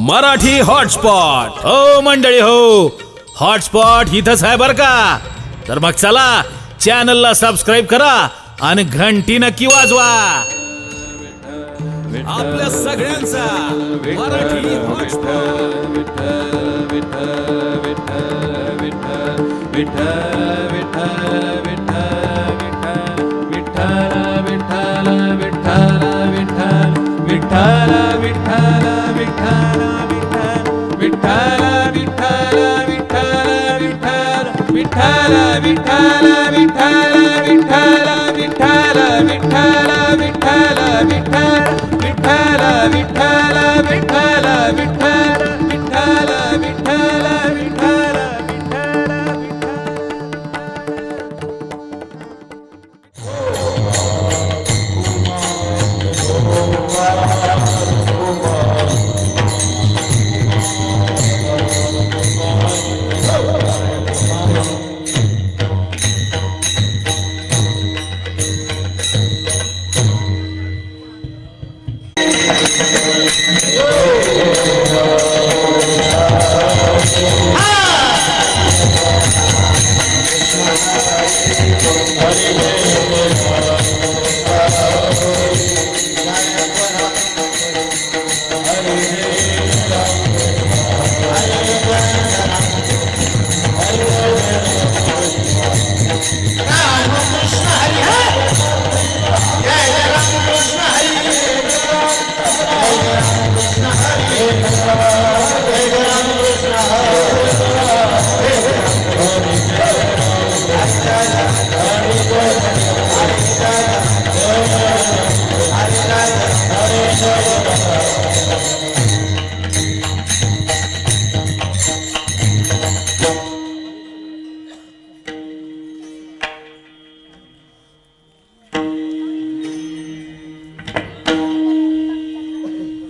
Marathi hotspot हो मंडळी हो. हॉटस्पॉट इथंच आहे बर का. तर मग चला चॅनलला सबस्क्राईब करा आणि घंटी नक्की वाजवा. आपल्या सगळ्यांचा मराठी हॉटस्पॉट.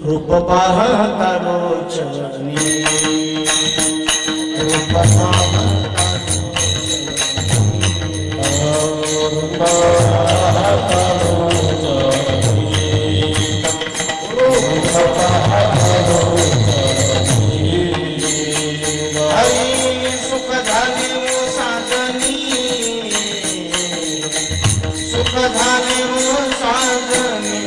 रूप पाहता रोचनी रूप पाहता सुख झाले साजनी सुख झाले साजनी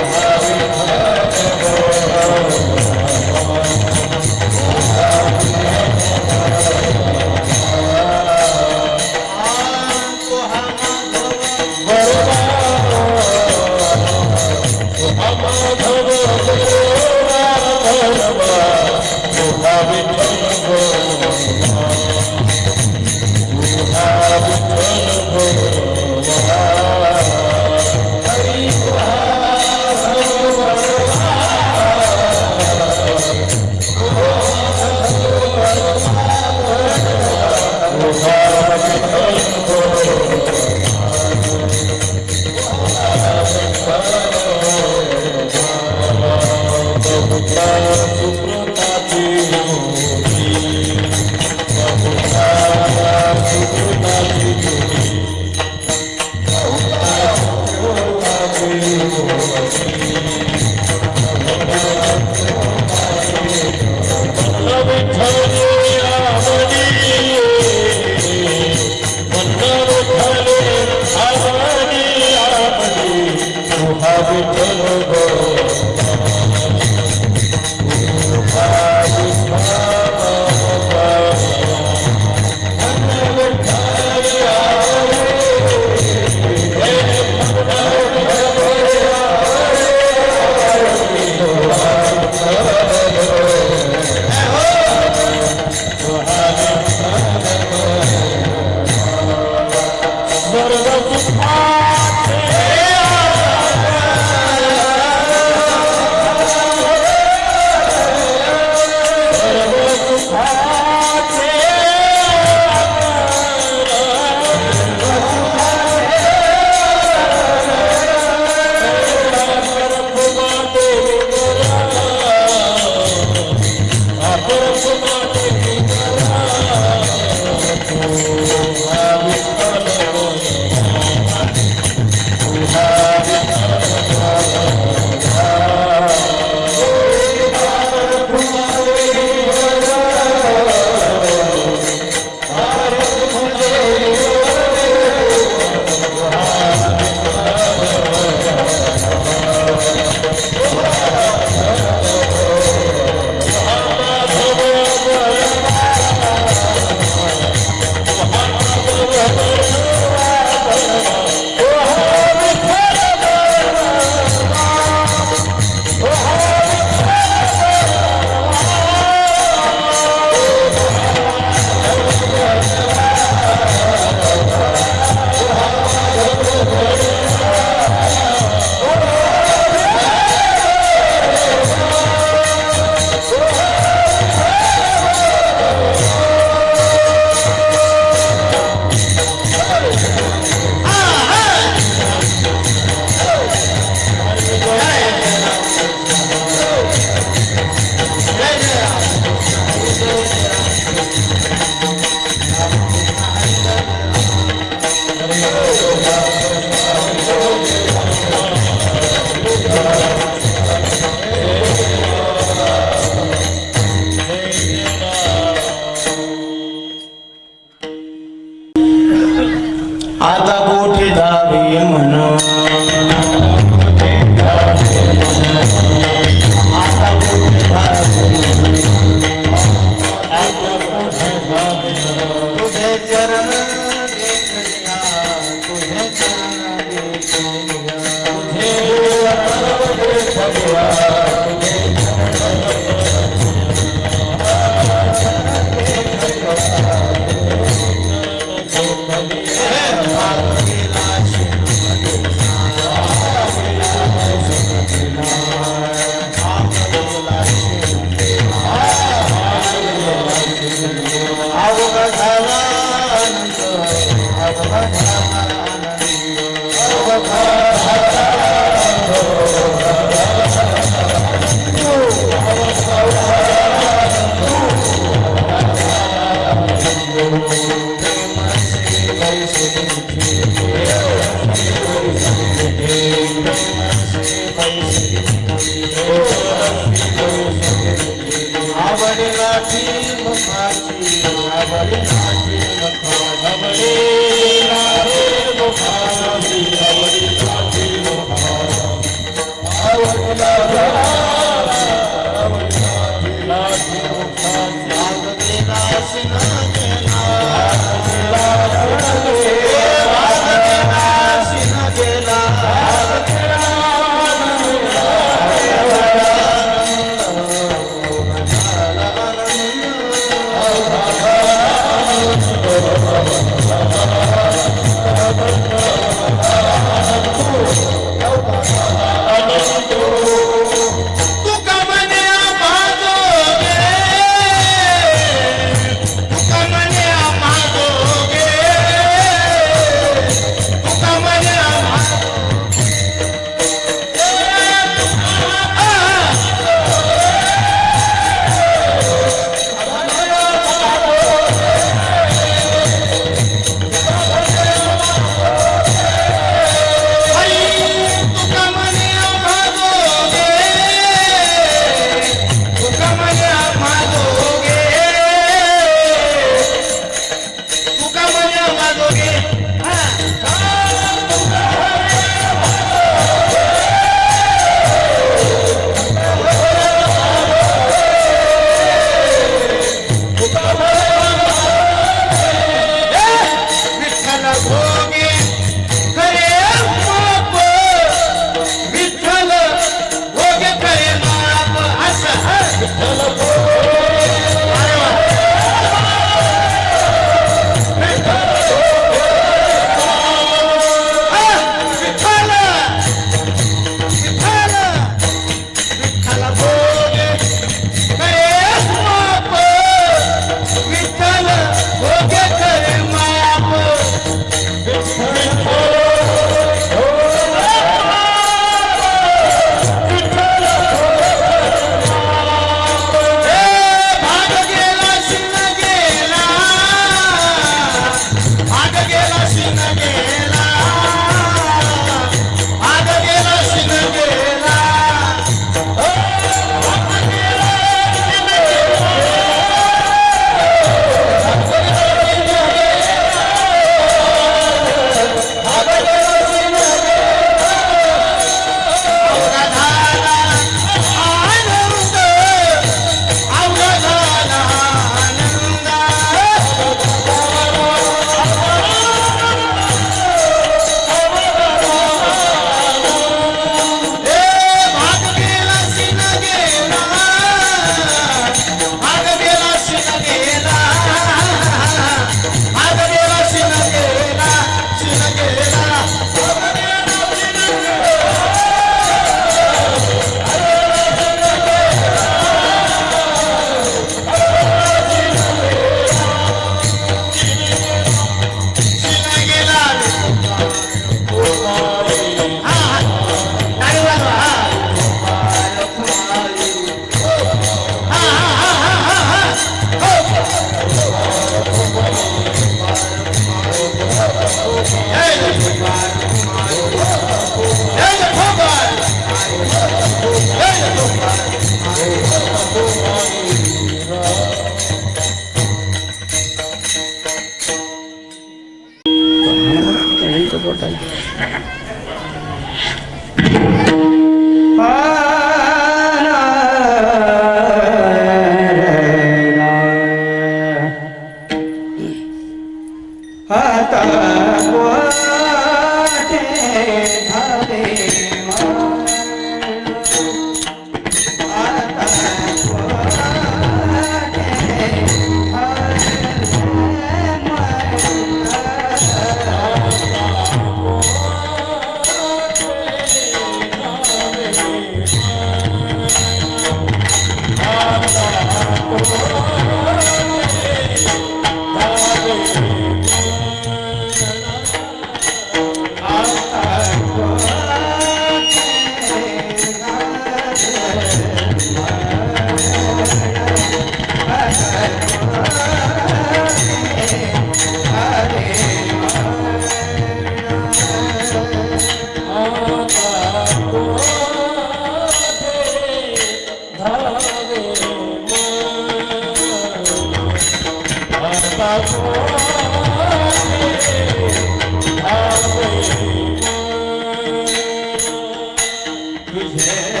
चरण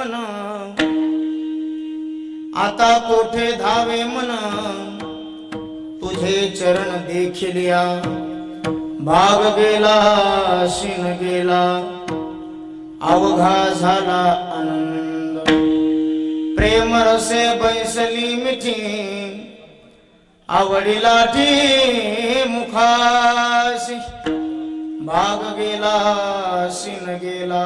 मन आता कोठे धावे मन तुझे चरण देखिल्या भाग गेला शिन गेला अवघा झाला आनंद प्रेम रसे बैसली मिठी आवडीला ठी मुखासी भाग गेला शिन गेला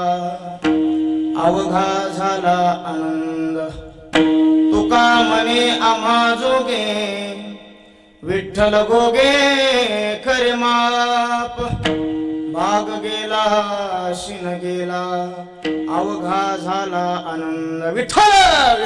अवघा झाला आनंद तुका म्हणे आम्हा जोगे विठ्ठल गोगे खरे माप भाग गेला शिन गेला अवघा झाला आनंद विठ्ठल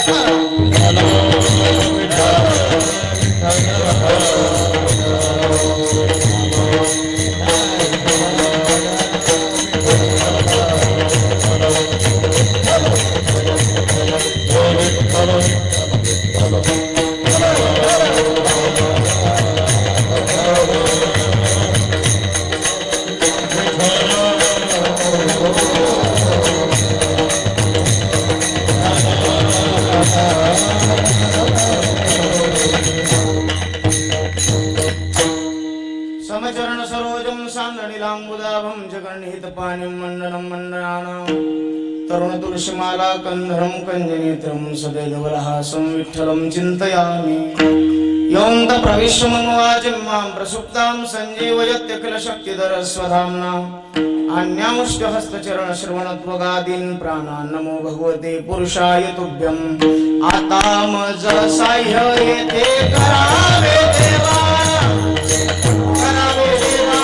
समचरण सरोजम सांदणिलांबुदाभं जगन्निहित पाणिं मंडनं मंडनानां तरुण तुलसीमाला कंधरं कंजनेत्रं सदैवलहासं विठ्ठलं चिन्तयामि योऽन्त प्रविश्य मम वाचिमां प्रसुप्तां सञ्जीवयत्यखिल शक्तिधर स्वधाम्ना अन्यांश्च हस्तचरण श्रवणत्वगादीन् प्राणान् नमो भगवते पुरुषाय तुभ्यम् आता मज साह्य येथे करावे देवा करावे देवा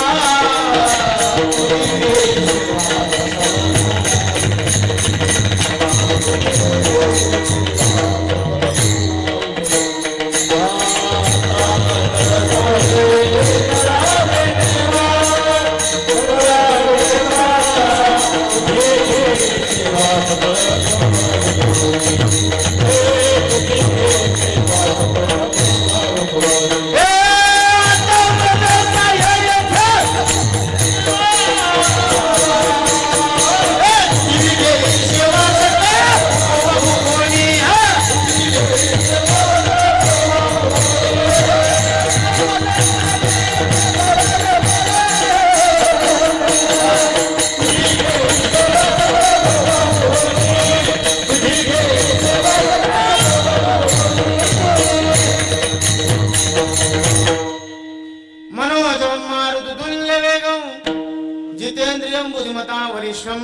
जितेन्द्रियं बुद्धिमतां वरिष्ठं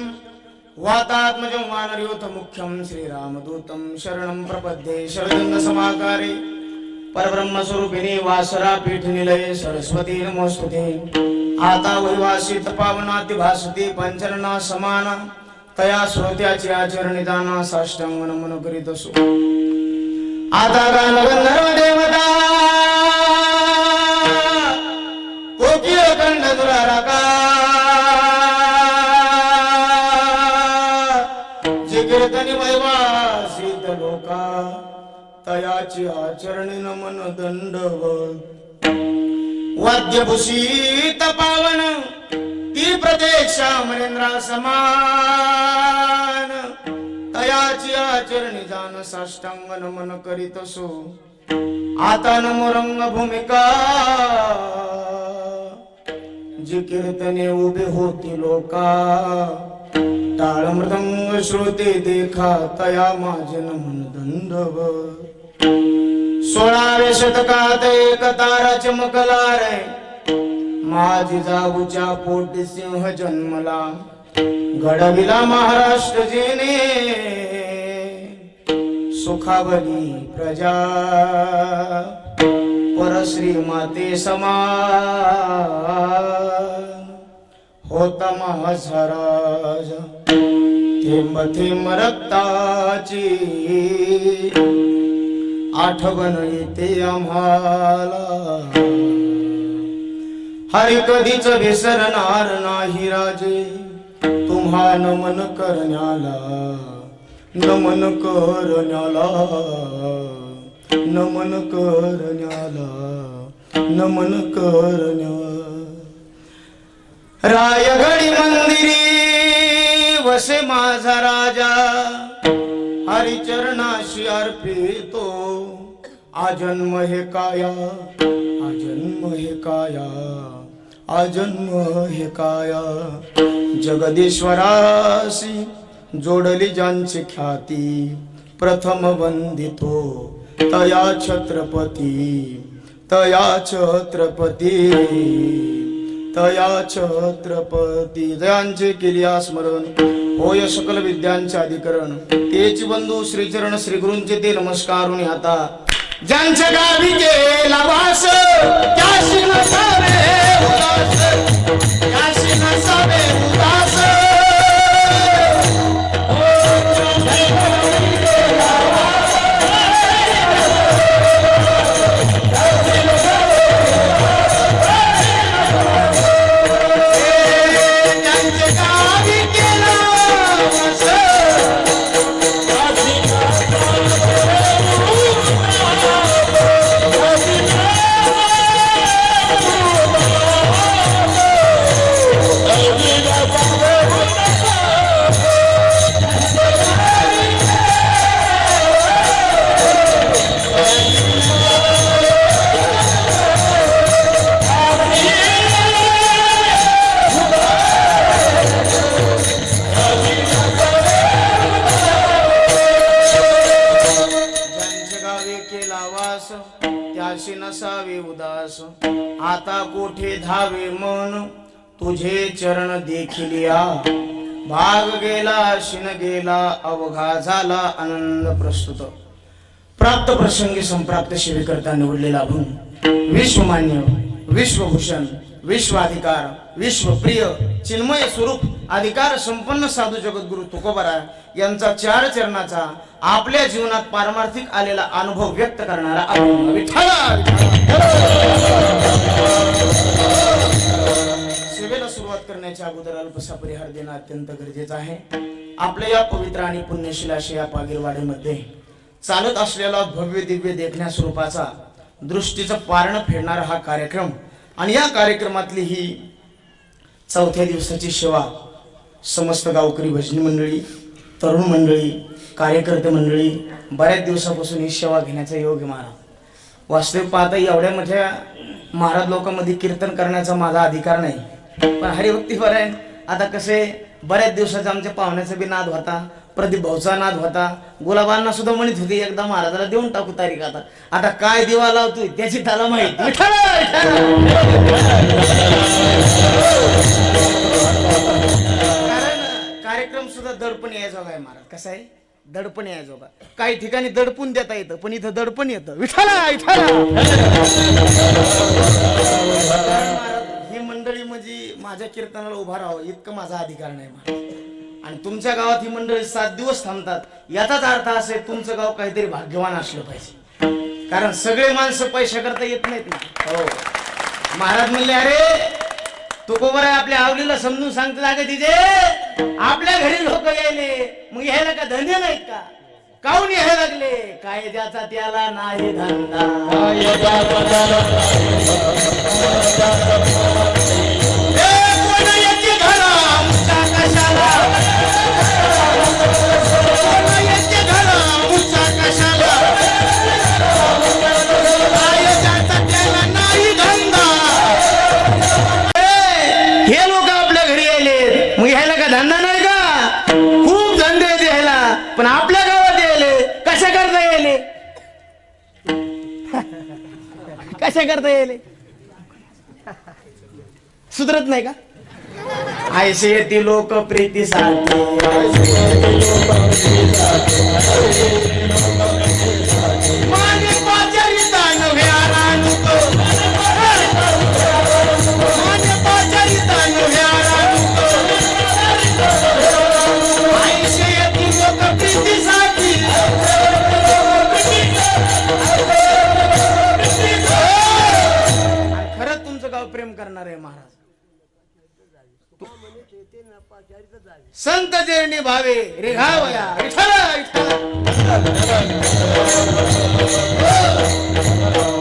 वातात्मजं वानरयूथ मुख्यं श्रीरामदूतं शरणं प्रपद्ये शरदंग समाकारे परब्रह्म स्वरूपिणी वासरा पीठ निलये सरस्वती नमोस्तुते आता वैवासित पावनाति भासते पंचरणा समाना तया श्रोत्याची आचरणी दाना साष्टांग नमन करीत असो आता गान गंधर्व देवता कोकिळ कंठ दुराराका कीर्तनी वैवासित लोका तयाची आचरणी नमन दंडवत वाद्यभूषित पावन ती प्रत्यक्षा मरेंद्रा समान तयाची आचरणी जान साष्टांग नमन करीत असो आता नमो रंग भूमिका जी कीर्तने उभे होती लोका टाळ मृदंग श्रोते देखा तया माझे नमन दंडवत 16व्या शतकात एक तारा चमकला रे माझी जाऊच्या पोटी सिंह जन्मला घडविला महाराष्ट्रजीने सुखावली प्रजा परश्री माते समान होता माझा राजा थेंब थेंब रक्ताची आठवण येते आम्हाला हरी कधीच विसरणार नाही राजे तुम्हा नमन करण्याला नमन करण्याला नमन करण्याला नमन करण्याला रायगडी मंदिरी वसे माझा राजा आजन्म हे काया, आजन्म हे काया, आजन्म हे काया, जगदीश्वरासी जोडली ज्यांची ख्याती, प्रथम वंदितो तया छत्रपती, तया छत्रपती, तया छत्रपती. जयांचे केली स्मरण, होय सकल विद्यांचे अधिकरण, तेच बंधू श्रीचरण श्री गुरूंचे ते नमस्कारून आता. ज्यांच्या गावी गेला वास, त्याशी नसावे उदास, त्याशी नसावे उदास. त्याशी नसावे उदास, आता कोठे धावे मन, तुझे चरण देखील या. भाग गेला शिन गेला, अवघा झाला आनंद प्रस्तुत. प्राप्त प्रसंगी संप्राप्त सेवेकरता निवडलेला अभंग, विश्वमान्य, विश्वभूषण, विश्वाधिकार, विश्वप्रिय, चिन्मय स्वरूप, अधिकार संपन्न साधू जगद्गुरु तुकोबाराय यांचा 4 चरणाचा आपल्या जीवनात पारमार्थिक आलेला अनुभव व्यक्त करणारा अभंग. विठ्ठला. सेवेला सुरुवात करण्याच्या अगोदर अल्पसा परिहार देणं अत्यंत गरजेचं आहे. आपल्या या पवित्र आणि पुण्यशील अशा या पागीरवाडीमध्ये चालत असलेला भव्य दिव्य देखण्या स्वरूपाचा दृष्टीचं पारणं फेडणारा हा कार्यक्रम, आणि या कार्यक्रमातली ही 4थ्या दिवसाची सेवा समस्त गावकरी भजनी मंडळी, तरुण मंडळी, कार्यकर्ते मंडळी बऱ्याच दिवसापासून ही सेवा घेण्याचा योग आहे महाराज. वास्तविक पाहता एवढ्या मोठ्या महाराज लोकांमध्ये कीर्तन करण्याचा माझा अधिकार नाही, पण हरिभक्तीवर आहे. आता कसे बऱ्याच दिवसाचा आमच्या पाहुण्याचा बी नाद होता, प्रदीप भाऊचा नाद होता, गुलाबांना सुद्धा म्हणत होती एकदा महाराजाला देऊन टाकू तारीख. आता काय दिवा लावतोय त्याची त्याला माहित. कारण कार्यक्रम सुद्धा दडपण यायचोगा आहे महाराज. कसं आहे, दडपण यायचोगा. काही ठिकाणी दडपून देता येतं, पण इथं दडपण येतं. विठाला विठाला. ही मंडळी म्हणजे माझ्या कीर्तनाला उभा राहावं इतकं माझा अधिकार नाही महाराज. आणि तुमच्या गावात ही मंडळी 7 दिवस थांबतात, याचाच अर्थ असे तुमचं गाव काहीतरी भाग्यवान असलं पाहिजे. कारण सगळे माणसं पैसा करता येत नाहीत ना. हो, महाराज म्हणले अरे तुकोबर आपल्या आवडीला समजून सांगते लागे तिचे, आपल्या घरी लोक यायले, मग यायला का धंदे नाहीत का? काहून यायला लागले? काय ज्याचा त्याला नाही धंदा, हे लोक आपल्या घरी यायले, मग ह्याला का धंदा नाही का? खूप धंदे आहेत ह्याला, पण आपल्या गावात यायले कशा करता यायले? कशा करता यायले? सुधरत नाही का? ऐसे ती लोक प्रीतीसाठी, खरंच तुमचं गाव प्रेम करणार आहे महाराज. संत जेरणी भावे रेघावया.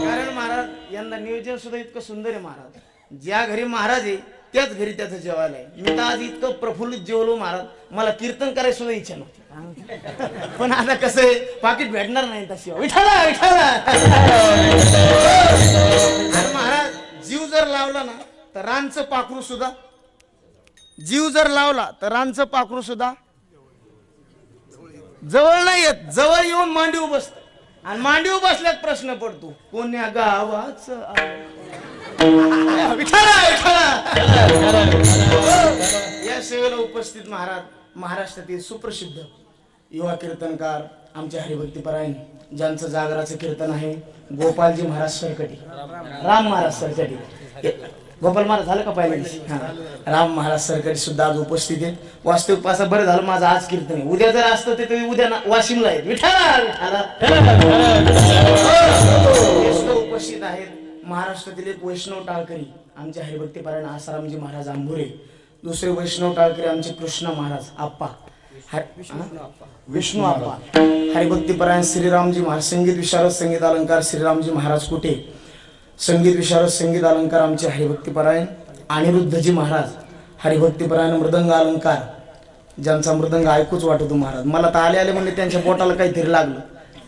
कारण महाराज यंदा नियोजन सुद्धा इतकं सुंदर आहे महाराज. ज्या घरी महाराज आहे त्याच घरी त्याचं जेवायला आहे. मी तर आज इतकं प्रफुल्लित जेवलो महाराज, मला कीर्तन करायची सुद्धा इच्छा नव्हती. पण आता कसं आहे, पाकिट भेटणार नाही तशी. विठाला विठाला. आणि महाराज जीव जर लावला ना तर रानचं पाखरू सुद्धा, जीव जर लावला तर रानचं पाखरू सुद्धा जवळ नाही येत, जवळ येऊन मांडीव बसत. आणि मांडीव बसल्यात प्रश्न पडतो, कोण्या गावाचं विठाला विठाला. या सेवेला उपस्थित महाराष्ट्रातील सुप्रसिद्ध युवा कीर्तनकार आमचे हरिभक्तीपरायण, ज्यांचं जागराचं कीर्तन आहे गोपालजी महाराज सरकटी, राम महाराज सरकटी. गोपाल महाराज झालं का पहिल्या? राम महाराज सरकटी सुद्धा आज उपस्थित आहेत. वास्तविक पासा बरं झालं माझं आज कीर्तन आहे. उद्या जर असतं ते उद्या वाशिमला आहेत. विठाला विठाला. उपस्थित आहेत महाराष्ट्रातील एक वैष्णव टाळकरी आमचे हरिभक्तीपरायण आसारामजी महाराज आंबुरे. दुसरे वैष्णव टाळकरी आमचे कृष्ण महाराज आप्पा, विष्णू आप्पा. हरिभक्तीपरायण श्रीरामजी महाराज संगीत विशारद संगीत अलंकार श्रीरामजी महाराज कुठे, संगीत विशारद संगीत अलंकार आमचे हरिभक्तीपरायण अनिरुद्धजी महाराज. हरिभक्तीपरायण मृदंग अलंकार, ज्यांचा मृदंग ऐकूच वाटतो महाराज. मला तर आले म्हणजे त्यांच्या बोटाला काहीतरी लागलं.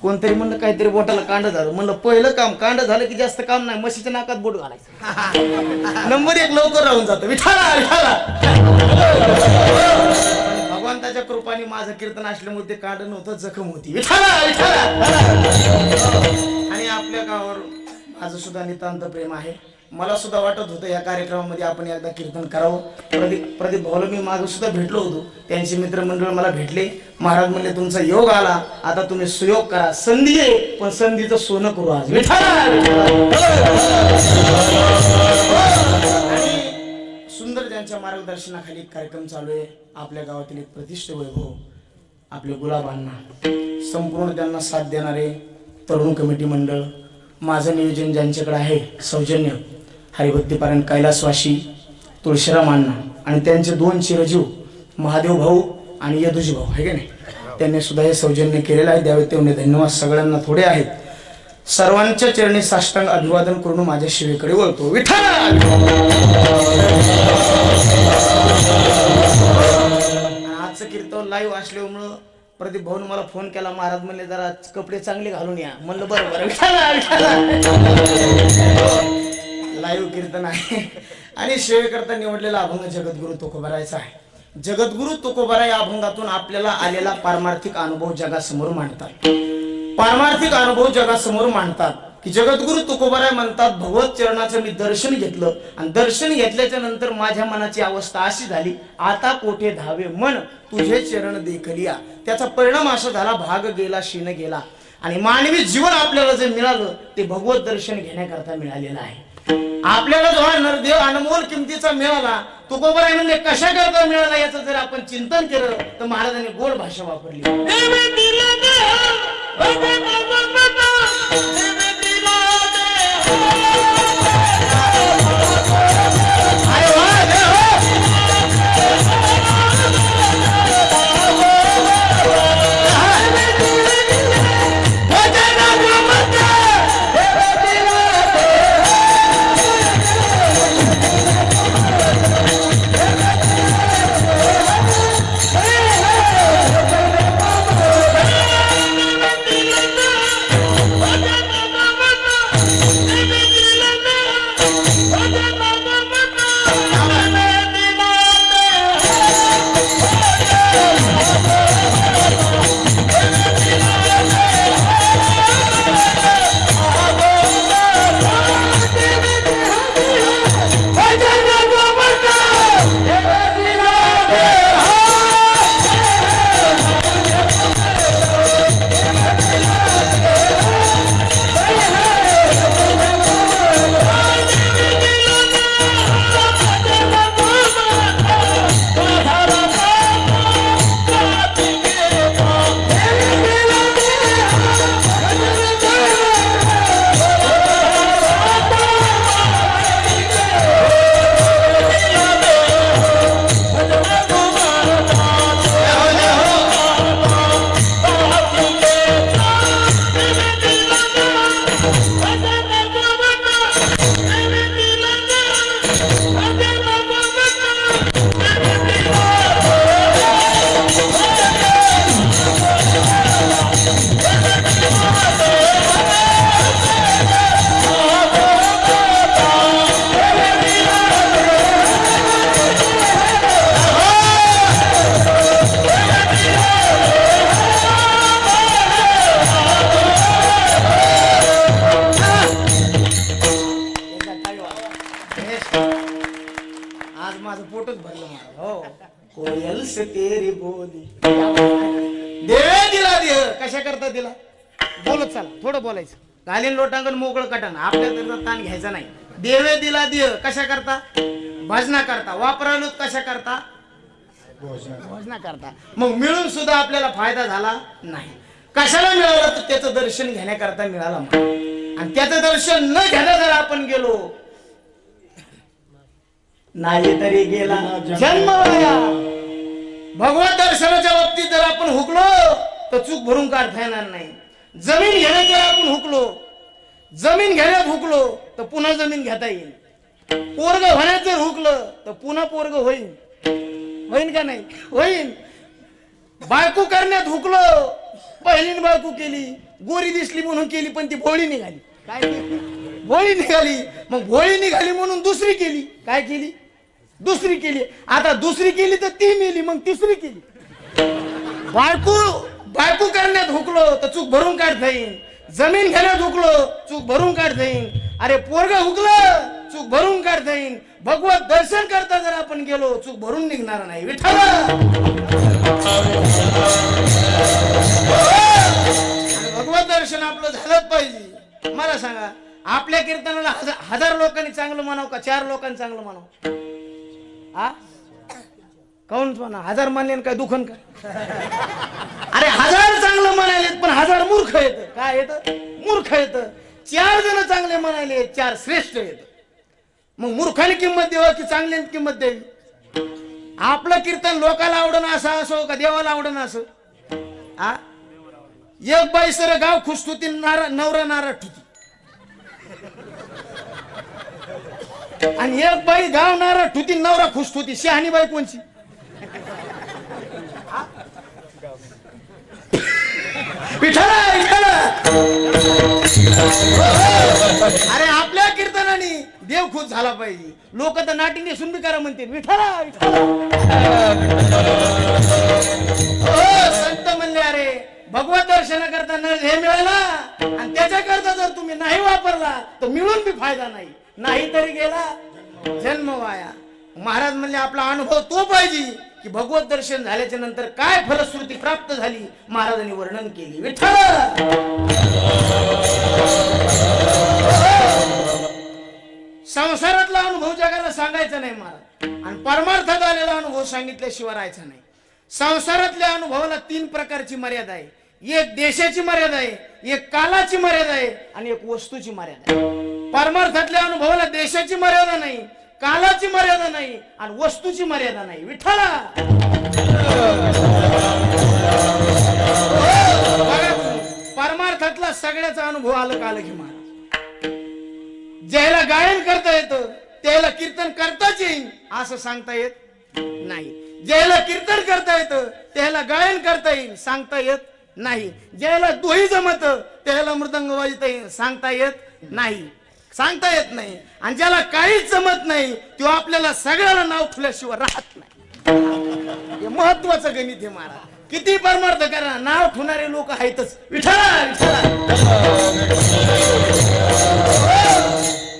कोणतरी म्हणलं काहीतरी बोटाला कांड झालं. म्हणलं पहिलं काम कांड झालं की जास्त काम नाही, म्हशीच्या नाकात बोट घालायचं. नंबर 1 लवकर राहून जातो. विठाला विठाला. भगवंताच्या कृपाने माझं कीर्तन असल्यामुळे ते कांड नव्हतं, जखम होती. विठाला विठाला. आणि आपल्या गावावर माझं सुद्धा नितांत प्रेम आहे. मला सुद्धा वाटत होतं या कार्यक्रमामध्ये आपण एकदा कीर्तन करावं. प्रदीप भाऊला मी मागे सुद्धा भेटलो होतो. त्यांचे मित्रमंडळ मला भेटले. महाराज म्हणले तुमचा योग आला, आता तुम्ही सुयोग करा. संधी आहे पण संधीचं सोनं करू आज. सुंदर ज्यांच्या मार्गदर्शनाखाली कार्यक्रम चालू आहे. आपल्या गावातील एक प्रतिष्ठित वैभव आपले गुलाबांना, संपूर्ण त्यांना साथ देणारे तरुण कमिटी मंडळ, माझं नियोजन ज्यांच्याकडे आहे सौजन्य, हरिभक्तीपरायण कैलासवासी तुळशीराम अण्णा आणि त्यांचे 2 चिरजीव महादेव भाऊ आणि यदुजी भाऊ आहे की नाही, त्यांनी सुद्धा हे सौजन्य केलेलं आहे. द्यावे तेवढे धन्यवाद. सगळ्यांना थोडे आहेत. सर्वांच्या चरणी साष्टांग अभिवादन करून माझ्या शिवेकडे वळतो. विठ्ठल. आजचं कीर्तन लाईव्ह असल्यामुळं प्रदीप भाऊने मला फोन केला. महाराज म्हणले जरा कपडे चांगले घालून या. म्हणलं बरोबर. लाईव्ह कीर्तन आहे आणि सेवेकरता निवडलेला अभंग जगद्गुरु तुकोबारायचा आहे. जगद्गुरु तुकोबाराय या अभंगातून आपल्याला आलेला पारमार्थिक अनुभव जगासमोर मांडतात. पारमार्थिक अनुभव जगासमोर मांडतात की जगद्गुरु तुकोबाराय म्हणतात, भगवत चरणाचं मी दर्शन घेतलं आणि दर्शन घेतल्याच्या नंतर माझ्या मनाची अवस्था अशी झाली, आता कोठे धावे मन तुझे चरण देखलिया. त्याचा परिणाम असा झाला, भाग गेला शीन गेला. आणि मानवी जीवन आपल्याला जे मिळालं ते भगवत दर्शन घेण्याकरता मिळालेलं आहे. आपल्याला जो हा नरदेव अनमोल किमतीचा मिळाला, तुकोबाराय म्हणले कशा करता मिळाला याचं जर आपण चिंतन केलं तर महाराजांनी गोड भाषा वापरली. हो कोयल से तेरी बोली देवे दिला देह कशा करता दिला बोलत चला थोडं बोलायचं घालीन लोटांगण मोकळं कटान आपल्या त्याचा ताण घ्यायचा नाही देवे दिला देह कशा करता भजना करता वापरालो कशा करता भजना करता मग मिळून सुद्धा आपल्याला फायदा झाला नाही कशाला मिळालं तर त्याचं दर्शन घेण्याकरता मिळाला आणि त्याचं दर्शन न घेता जर आपण गेलो नाही तरी गेला जन्म वाया भगवत दर्शनाच्या बाबतीत जर आपण हुकलो तर चूक भरून काढता येणार नाही जमीन घेण्यात जर आपण हुकलो जमीन घेण्यात हुकलो तर पुन्हा जमीन घेता येईल पोरग होण्यात जर हुकलं तर पुन्हा पोरग होईल होईल का नाही होईल बायको करण्यात हुकलो पहिलीने बायको केली गोरी दिसली म्हणून केली पण ती भोळी निघाली काय भोळी निघाली मग भोळी निघाली म्हणून दुसरी केली काय केली दुसरी केली आता दुसरी केली तर ती मिली मग तिसरी केली बायको करण्यात हुकलो तर चूक भरून काढता येईल जमीन घेण्यात हुकलो चूक भरून काढता येईल अरे पोरग हुकलं चूक भरून काढता येईल भगवत दर्शन करता जर आपण गेलो चूक भरून निघणार नाही विठ्ठल भगवत दर्शन आपलं झालंच पाहिजे मला सांगा आपल्या कीर्तनाला हजार लोकांनी चांगलं म्हणावं का 4 लोकांनी चांगलं म्हणावं हा काऊन म्हणा 1000 मानले काय दुखन का अरे 1000 चांगलं म्हणाले पण 1000 मूर्ख येत काय येत मूर्ख येत 4 जण चांगले म्हणाले 4 श्रेष्ठ येत मग मूर्खाने किंमत द्यावं की चांगल्याने किंमत द्यावी आपलं कीर्तन लोकाला आवडणं असं असो का देवाला आवडणं असं हा एक बाई सर गाव खुश होती नवरा नाराज होती आणि एक बाई गाव नाराज होती नवरा खुश होती शहाणी बाई कोणची अरे आपल्या कीर्तनाने देव खुश झाला पाहिजे लोक तर नाटीने सुंदीकारा म्हणते विठ्ठला संत म्हणले अरे भगवत दर्शन करता न हे मिळाला आणि त्याच्याकरता जर तुम्ही नाही वापरला तर मिळून बी फायदा नाही तरी गेला जन्म वाया महाराज म्हणले आपला अनुभव तो पाहिजे की भगवत दर्शन झाल्याच्या नंतर काय फलश्रुती प्राप्त झाली महाराजांनी वर्णन केली विठ्ठल संसारातला अनुभव जगाला सांगायचा नाही महाराज आणि परमार्थात आलेला अनुभव सांगितल्याशिवाय राहायचा नाही संसारातल्या अनुभवाला 3 प्रकारची मर्यादा आहे एक देशाची मर्यादा आहे एक कालाची मर्यादा आहे आणि एक वस्तूची मर्यादा आहे परमार्थातल्या अनुभवाला देशाची मर्यादा नाही कालाची मर्यादा नाही आणि वस्तूची मर्यादा नाही विठ्ठला परमार्थातला सगळ्याचा अनुभव आलं काल की महाराज ज्याला गायन करता येतं त्याला कीर्तन करताच येईल असं सांगता येत नाही ज्याला कीर्तन करता येतं त्याला गायन करता येईल सांगता येत नाही ज्याला दोही जमत त्याला मृदंग वाजता येईल सांगता येत नाही आणि ज्याला काहीच जमत नाही तो आपल्याला सगळ्याला नाव ठेवल्याशिवाय राहत नाही हे महत्वाचं गणित आहे महाराज किती परमार्थ करा नाव ठेवणारे लोक आहेतच विठ्ठला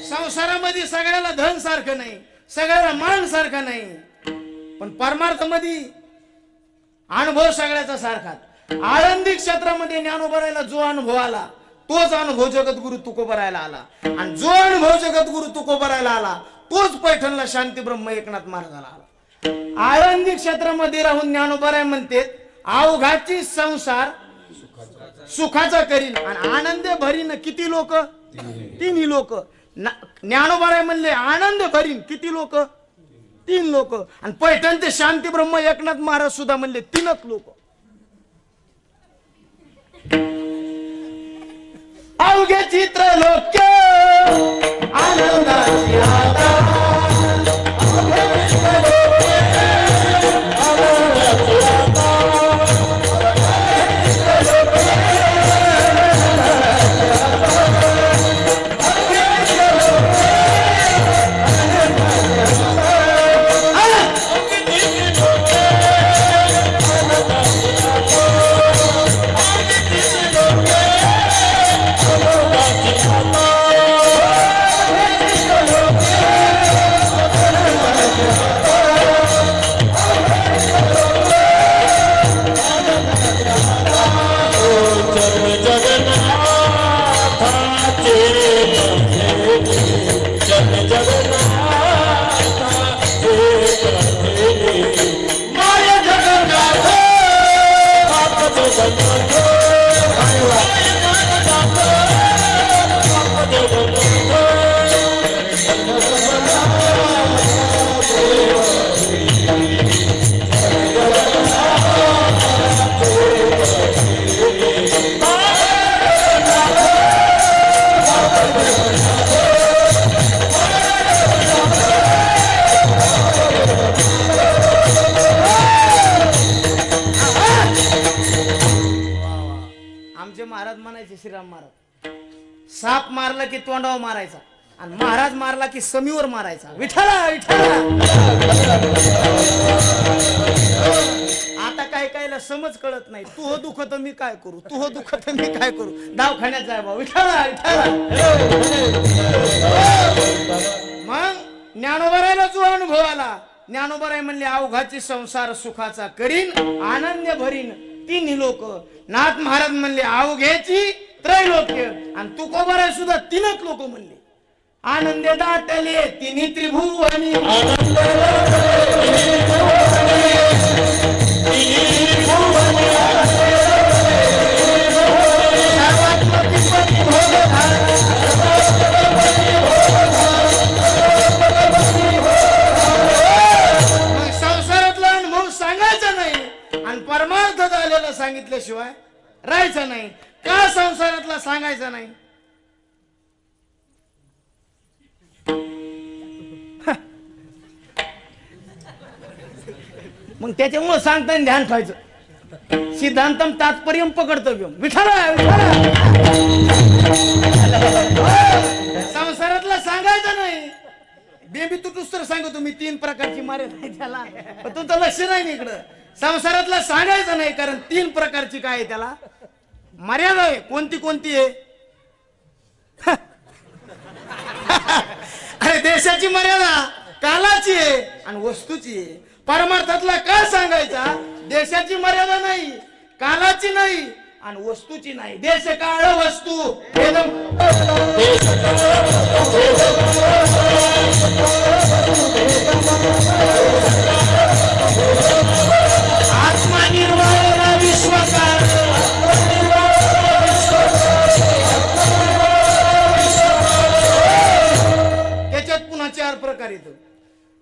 संसारामध्ये सगळ्याला धन सारखं नाही सगळ्याला मान सारखं नाही पण परमार्थ मध्ये अनुभव सगळ्याचा सारखा आळंदी क्षेत्रामध्ये ज्ञानोबरायला जो अनुभव आला तोच अनुभव जगद्गुरु तुकोबरायला आला आणि जो अनुभव जगद्गुरु तुकोबरायला आला तोच पैठणला शांती ब्रह्म एकनाथ महाराजाला आला आळंदी क्षेत्रामध्ये राहून ज्ञानोबराय म्हणते अवघाची संसार सुखाचा करीन आणि आनंद भरीन किती लोक 3 लोक ज्ञानोबराय म्हणले आनंद भरीन किती लोक 3 लोक आणि पैठणचे शांती ब्रह्म एकनाथ महाराज सुद्धा म्हणले 3च लोक अवघे चित्र लोक आनंदाची आता महाराज म्हणायचे श्रीराम महाराज, साप मारला की तोंडावर मारायचा आणि महाराज मारला की समीवर मारायचा. विठ्ठला विठ्ठला. आता काय कायला समज कळत नाही. तू हो दुखत मी काय करू, तू हो दुखत मी काय करू, दवाखान्यात जाय बा. विठ्ठला विठ्ठला. मग ज्ञानोबरायला जो अनुभव आला, ज्ञानोबराय म्हणले अवघाची संसार सुखाचा करीन आनंद भरीन तिन्ही लोक. नाथ महाराज म्हणले अवघ्याची त्रैलोक्य. आणि तुकोबराय सुद्धा तीनच लोक म्हणले आनंद दाटले तिन्ही त्रिभुवनी. संसारातला अनुभव सांगायचा नाही आणि परमार्थ झालेला सांगितल्याशिवाय राहायचं नाही. का संसारातला सांगायचा नाही? मग त्याच्यामुळे सांगताना ध्यान ठेवायचं. सिद्धांतम तात्पर्यम पकडतव्यम. विठ्ठला विठ्ठला. संसारातला सांगायचं नाही. बेबी तुटूस तर सांगतो मी 3 प्रकारची मर्यादा आहे त्याला, पण तुमचं लक्ष नाही इकडं. संसारातला सांगायचं नाही कारण 3 प्रकारची काय आहे त्याला मर्यादा आहे. कोणती कोणती आहे? अरे देशाची मर्यादा, कालाची आहे आणि वस्तूची आहे. परमार्थातला का सांगायचा? देशाची मर्यादा नाही, कालाची नाही आणि वस्तूची नाही. देश काळ वस्तू आत्मा निर्वाण विश्वकार. त्याच्यात पुन्हा 4 प्रकार येतो.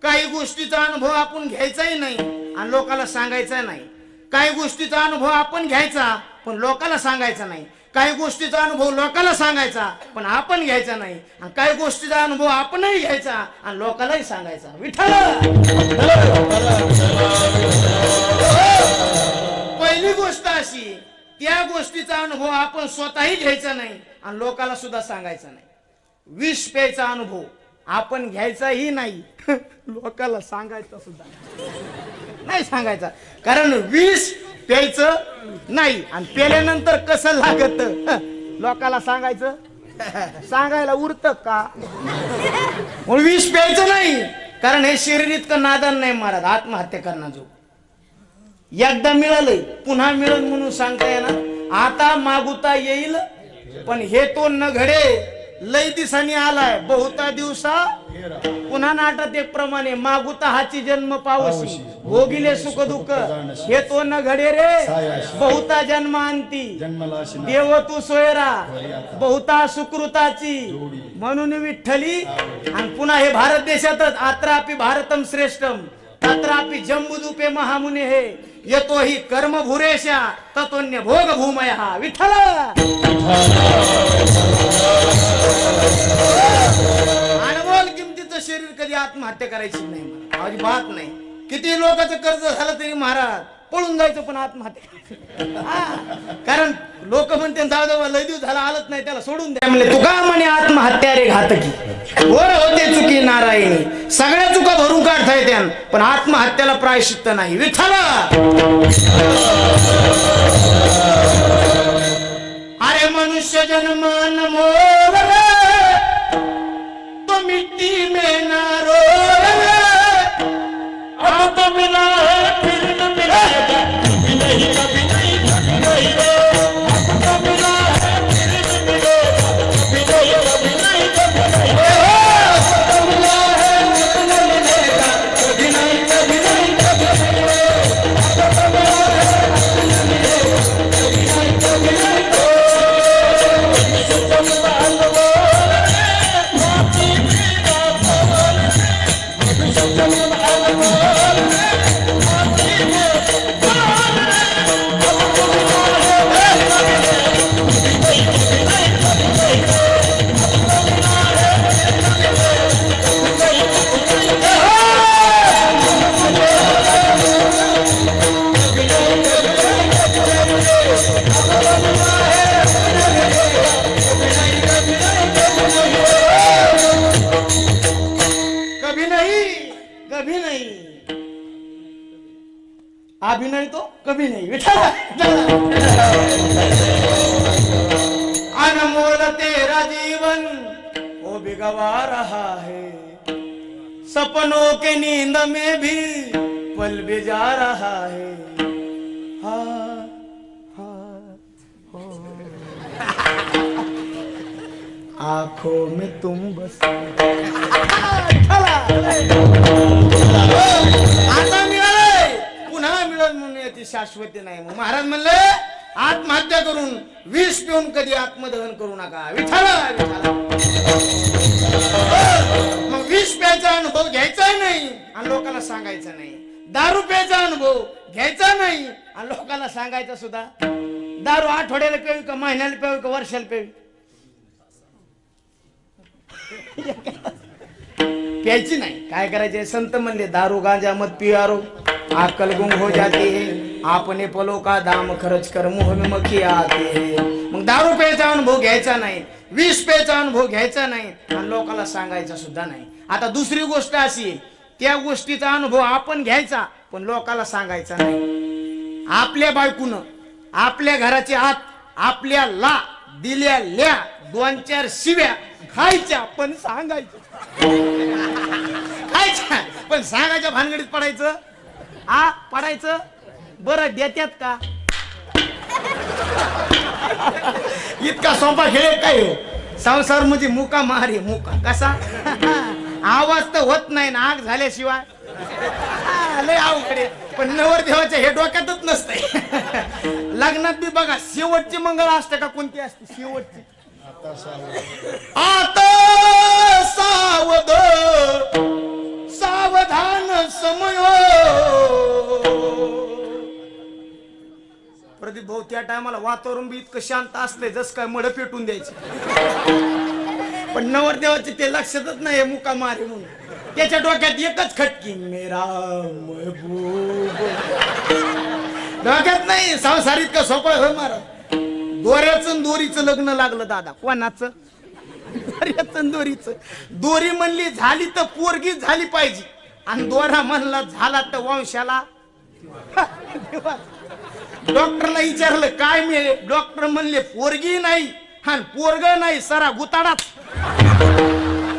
काही गोष्टीचा अनुभव आपण घ्यायचाही नाही आणि लोकांना सांगायचा नाही. काही गोष्टीचा अनुभव आपण घ्यायचा पण लोकांना सांगायचा नाही. काही गोष्टीचा अनुभव लोकांना सांगायचा पण आपण घ्यायचा नाही. आणि काही गोष्टीचा अनुभव आपणही घ्यायचा आणि लोकांनाही सांगायचा. विठ्ठल. पहिली गोष्ट अशी, त्या गोष्टीचा अनुभव आपण स्वतःही घ्यायचा नाही आणि लोकांना सुद्धा सांगायचा नाही. विष प्यायचा अनुभव आपण घ्यायचाही नाही लोकांना सांगायचा सुद्धा नाही सांगायचा. कारण विष प्यायचं नाही आणि प्याल्यानंतर कसं लागत लोकांना सांगायचं. सांगायला उरत का? विष प्यायचं नाही कारण हे शरीर इतकं नादान नाही महाराज. आत्महत्या करणं जो एकदा मिळालंय पुन्हा मिळेल म्हणून सांगता येणार. आता मागुता येईल पण हे तो न घडे लय दिसानी आलाय बहुता दिवसा पुन्हा नाटक एक प्रमाणे मागुता हाची जन्म पावसी भोगिले सुख दुःख हे तो न घडे रे बहुता जन्म अंती देव तू सोयरा बहुता सुकृताची. म्हणून विठ्ठली. आणि पुन्हा हे भारत देशातच अत्रापि भारतम श्रेष्ठम तत्रापि जम्बुदूपे महामुने हे येतो ही कर्म भुरेशा ततोन्य भोग भूमया. विठ्ठल. अनमोल किमतीचं शरीर कधी आत्महत्या करायची नाही मला अजिबात नाही. किती लोकांचं कर्ज झालं तरी महाराज पळून जायचं पण आत्महत्या. कारण लोक म्हणते जाऊ दे लय दिवस झाला आलत नाही त्याला सोडून द्या म्हणले. तुका म्हणे आत्महत्या रे घातकी वर होते चुकी नारायणी. सगळ्या चुका भरून काढता येत्या पण आत्महत्याला प्रायश्चित्त नाही. विठ्ठला. अरे मनुष्य जन्म मोर तो मिट्टी में ना रोवे अब तो मिला है फिर न मिलेगा कभी नहीं कभी नहीं कभी नहीं रे. अब तो मिला है फिर न मिलेगा कभी नहीं कभी नहीं कभी नहीं रे. अब तो मिला है फिर न मिलेगा कभी नहीं कभी नहीं कभी नहीं रे. अब तो मिला है फिर न मिलेगा कभी नहीं कभी नहीं रे. अभिनय तो कभी नहीं विठ्ठला अनमोल तेरा जीवन वो भी गवा रहा है सपनों के नींद में भी पल भी जा रहा है हाँ हाँ हो आंखों में तुम बस आता मिळालंय पुन्हा मिळत म्हणून याची शाश्वती नाही मग महाराज म्हणले आत्महत्या करून विष पिऊन कधी आत्मदहन करू नका विठाला मग विष प्यायचा अनुभव घ्यायचा नाही आणि लोकांना सांगायचा नाही दारू प्यायचा अनुभव घ्यायचा नाही आणि लोकांना सांगायचा सुद्धा दारू आठवड्याला प्यावी का महिन्याला प्यावी का वर्षाला प्यावी प्यायची नाही काय करायचे संत म्हणले दारू गांजा मत पियारो अक्कल गुम हो जाती है आपने पलो का दाम खर्च कर मुंह में मक्खी आती है मग दारू प्यायचा अनुभव घ्यायचा नाही विष प्यायचा अनुभव घ्यायचा नाही आणि लोकांना सांगायचा सुद्धा नाही आता दुसरी गोष्ट अशी त्या गोष्टीचा अनुभव आपण घ्यायचा पण लोकांना सांगायचा नाही आपल्या बायकून आपल्या घराच्या आत आपल्याला दिलेल्या 2-4 शिव्या खायच्या पण सांगायच्या खायच्या पण सांगायच्या भानगडीत पडायचं पडायचं बरं देत्यात का इतका सोपा खेळ काय हो संसार म्हणजे मुका मारी मुका कसा आवाज तर होत नाही ना आग झाल्याशिवाय लय अवघड पण नवरदेवाच्या हे डोक्यातच नसतंय लग्नात बी बघा शेवटची मंगळ असते का कोणती असते शेवटची आता सावध सावधान समय प्रदीप भाऊ त्या टायमाला वातावरण बी इतकं शांत असलंय जस काय मड पेटून द्यायचे पण नवरदेवाचे ते लक्षातच नाही मुका मारे म्हणून त्याच्या डोक्यात एकच खटकी मेरा महबूब डोक्यात नाही संसार इतकं सोपं हो मारा दोऱ्याचं दोरीचं लग्न लागलं दादा कोणाचं दोऱ्याचं दोरीचं दोरी म्हणली झाली तर पोरगी झाली पाहिजे आणि दोरा म्हणला झाला तर वंशाला डॉक्टरला विचारलं काय मिळेल डॉक्टर म्हणले पोरगी नाही हा पोरग नाही सारा गुताडाच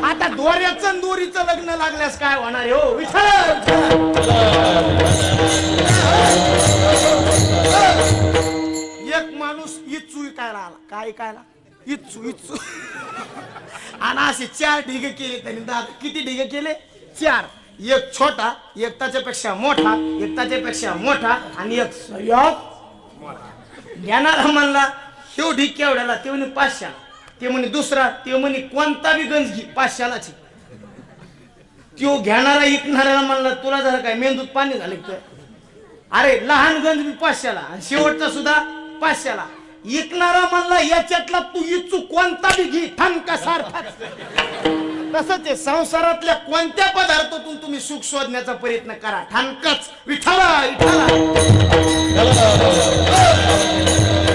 आता दोऱ्याचं दोरीचं लग्न लागल्यास काय होणार हो विचार एक माणूस इच्छू विकायला आला काय विकायला इच्छू आणि असे 4 ढिगे केले त्यांनी दादा किती ढिगे केले 4 एक छोटा एक त्याच्यापेक्षा मोठा एक त्याच्यापेक्षा मोठा आणि एक घेणारा म्हणला ह्यो ढीग केवढ्याला ते म्हणे 500 ते म्हणे दुसरा ते म्हणे कोणता बी गंज घे 500लाची त्यो घेणारा ऐकणाऱ्याला म्हणला तुला जरा काय मेंदूत पाणी झाले तर अरे लहान गंज बी 500ला आणि शेवटचा सुद्धा 500ला ऐकणारा म्हणला याच्यातला तू इच्छू कोणता बी घे ठणका सारखा तसंच आहे संसारातल्या कोणत्या पदार्थातून तुम्ही सुख शोधण्याचा प्रयत्न करा ठणकाच विठाला विठाला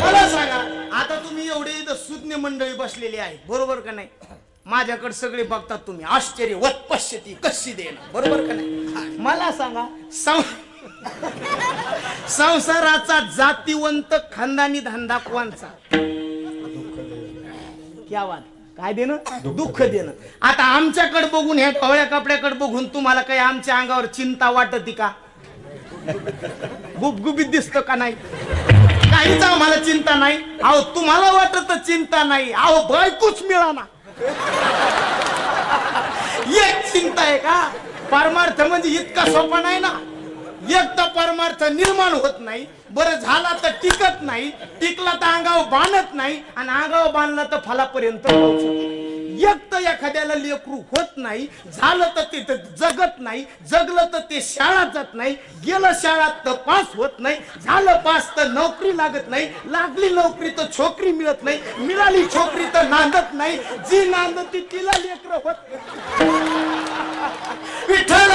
मला सांगा आता तुम्ही एवढे इथं सुज्ञ मंडळी बसलेली आहे बरोबर का नाही माझ्याकडे सगळे बघतात तुम्ही आश्चर्य वत पश्यती कशी देणं बरोबर का नाही मला सांगा संसाराचा जातीवंत खानदानी धंदा कोणचा क्या बात काय देणं दुःख देणं आता आमच्याकडे बघून ह्या ढवळ्या कपड्याकडे बघून तुम्हाला काही आमच्या अंगावर चिंता वाटती का गुबगुबीत दिसतं का नाही काहीच आम्हाला चिंता नाही अहो तुम्हाला वाटत चिंता नाही अहो बायकोच मिळाना एक चिंता आहे का परमार्थ म्हणजे इतका सोपा नाही ना एक तर परमार्थ निर्माण होत नाही बरं झाला तर टिकत नाही टिकला तर अंगावर बांधत नाही आणि अंगावर बांधला तर फलापर्यंत एक तर एखाद्याला लेकरू होत नाही झालं तर ते जगत नाही जगलं तर ते शाळा जात नाही गेलं शाळात तर पास होत नाही झालं पास तर नोकरी लागत नाही लागली नोकरी तर छोकरी मिळत नाही मिळाली छोकरी तर नांदत नाही जी नांदती तिला लेकरं होत विठ्ठल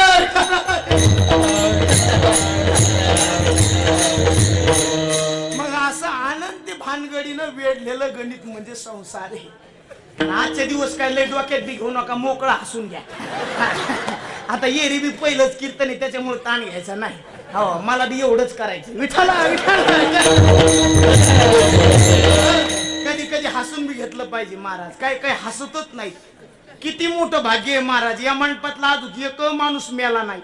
मग असं आनंदी भानगडीनं वेढलेलं गणित म्हणजे संसार आहे आजचे दिवस काय लय डोक्यात बी घेऊ नका मोकळा हसून घ्या आता येरी बी पहिलंच कीर्तन आहे त्याच्यामुळे ताण घ्यायचा नाही. हो मला बी एवढंच करायचं. विठाला कधी कधी हसून बी घेतलं पाहिजे. महाराज काय काय हसतच नाही. किती मोठं भाग्य आहे महाराज, या मंडपातला अजून एक माणूस मेला नाही.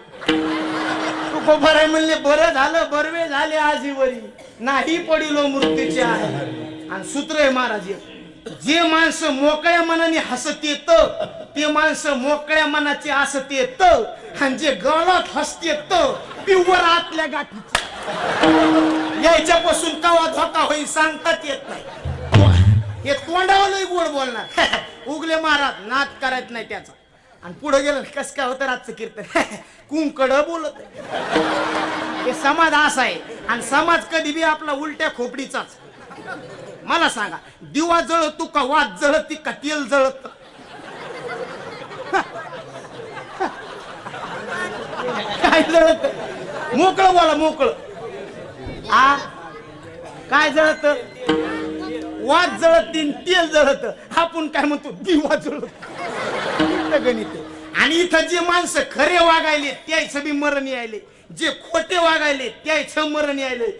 तू बरं म्हणले बरं झालं, बरवे झाले आजीवरी नाही पडिलो मृत्यूचे आहे. आणि सूत्र आहे महाराज, जे माणसं मोकळ्या मनाने हसत येत ते माणसं मोकळ्या मनाचे हसत येत, आणि जे गळात हसत येत पिवर आतल्या गाठीच यायच्यापासून कवा धोका होईल सांगतात येत नाही. हे तोंडावरही गोड बोलणार. उगले महाराज नाद करायच नाही त्याचा. आणि पुढे गेलं कस काय होतं रातचं कीर्तन, कुंकड बोलत. हे समाज असा आहे. आणि समाज कधी बी आपला उलट्या खोपडीचाच. मला सांगा, दिवा जळत तू का वाद जळत का तेल जळत? काय जळत? मोकळं बोला मोकळं. आ काय जळत? वाद जळत तेल जळत. आपण काय म्हणतो दिवा जळत. गणित. आणि इथं जे माणसं खरे वागायले त्याचं बी मरण यायले, जे खोटे वागायले त्याचं मरण यायले.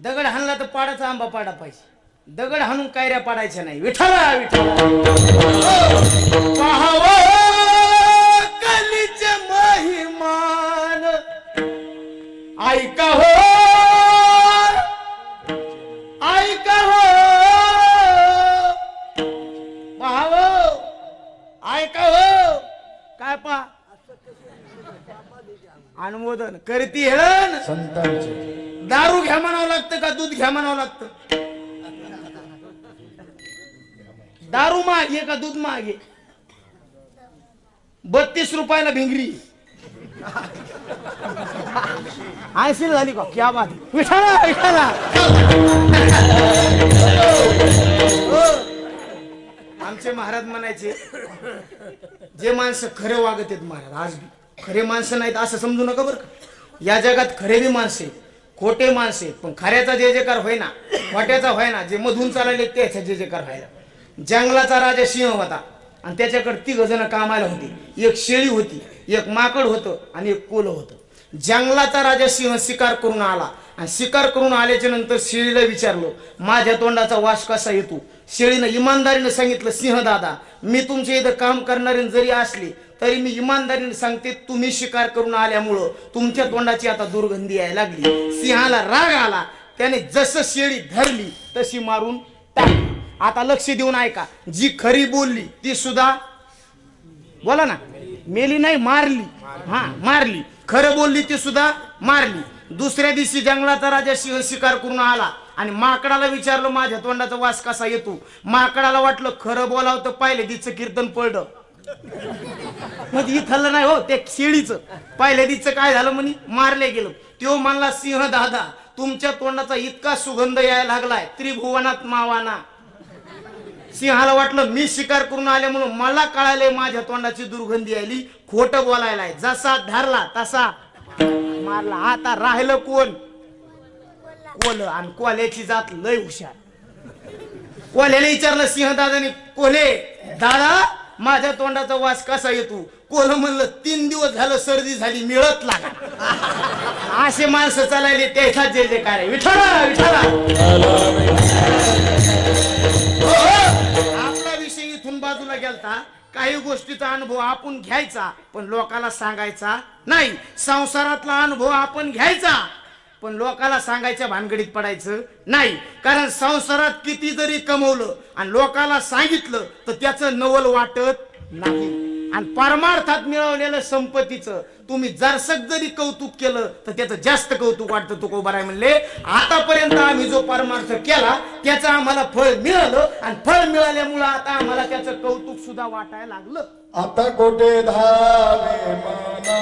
दगड हाणला तर पाडाचा आंबा पाडा पाहिजे. दगड हाणून कायऱ्या पाडायच्या नाही. विठाला विठाला पाहावा कलीचे महिमान ऐका हो, ऐका हो, पाहावं ऐका हो. काय पा अनुमोदन करती हेळण संतांचे. दारू घ्या म्हणावं लागतं का दूध घ्या म्हणावं लागतं? दारू मागे का दूध मागे? 32 रुपयाला भिंगरी. 80 झाली का? क्या बात. विठाला विठाला. आमचे महाराज म्हणायचे, जे माणसं खरे वागत आहेत महाराज आज बी खरे माणसं नाहीत असं समजू नका बरं का. या जगात खरे बी माणसं आहेत, खोटे माणसे. पण खऱ्याचा जे जेकार होईना, खोट्याचा होईना, जे मधून चालले त्याचा जे जेकार व्हायला. जंगलाचा राजा सिंह होता आणि त्याच्याकडे 3 जण कामाला होती. एक शेळी होती, एक माकड होतं आणि एक कोल्ह होतं. जंगलाचा राजा सिंह शिकार करून आला आणि शिकार करून आल्याच्या नंतर शेळीला विचारलं, माझ्या तोंडाचा वास कसा येतो? शेळीनं इमानदारीने सांगितलं, सिंह दादा मी तुमच्या इथं काम करणारे जरी असले तरी मी इमानदारीने सांगते, तुम्ही शिकार करून आल्यामुळं तुमच्या तोंडाची आता दुर्गंधी यायला लागली. सिंहाला राग आला, त्याने जसं शेळी धरली तशी मारून टाकली. आता लक्ष देऊन ऐका, जी खरी बोलली ती सुद्धा बोला ना मेली नाही, मारली. हा मारली. खरं बोलली ती सुद्धा मारली. दुसऱ्या दिवशी जंगलाचा राजा सिंह शिकार करून आला आणि माकडाला विचारलं, माझ्या तोंडाचा वास कसा येतो? माकडाला वाटलं खरं बोलावं तर पहिल्या दिवचं कीर्तन पडलं. म्हणजे इथलं नाही हो, ते शेळीचं पहिल्या दिवचं काय झालं म्हणे, मारले गेलं. तो म्हणला, सिंह दादा तुमच्या तोंडाचा इतका सुगंध यायला लागलाय त्रिभुवनात मावाना. सिंहाला वाटलं मी शिकार करून आल्यामुळं मला कळाले माझ्या तोंडाची दुर्गंधी आली, खोटं बोलायला. जसा धरला तसा मारला. आता राहिलं कोण? कोल्ह. आणि कोल्याची जात लय हुशार. कोल्याने विचारलं सिंहदादाने, कोल्हे दादा माझ्या तोंडाचा वास कसा येतो? कोल्ह म्हणलं 3 दिवस झालं सर्दी झाली, मिळत लागा. असे माणसं चालायले त्याचा जे जे काय विठ्ठला विठ्ठला. आपला विषय इथून बाजूला गेलता. काही गोष्टीचा अनुभव आपण घ्यायचा पण लोकाला सांगायचा नाही. संसारातला अनुभव आपण घ्यायचा पण लोकाला सांगायच्या भानगडीत पडायचं नाही. कारण संसारात किती जरी कमवलं आणि लोकाला सांगितलं तर त्याचं नवल वाटत नाही. आणि परमार्थात मिळवलेलं संपत्तीचं तुम्ही जरसक जरी कौतुक केलं तर त्याचं जास्त कौतुक वाटतं. तुकोबाराय म्हणले, आतापर्यंत आम्ही जो परमार्थ केला त्याचं आम्हाला फळ मिळालं आणि फळ मिळाल्यामुळं आता आम्हाला त्याचं कौतुक सुद्धा वाटायला लागलं. आता कोठे धावे मना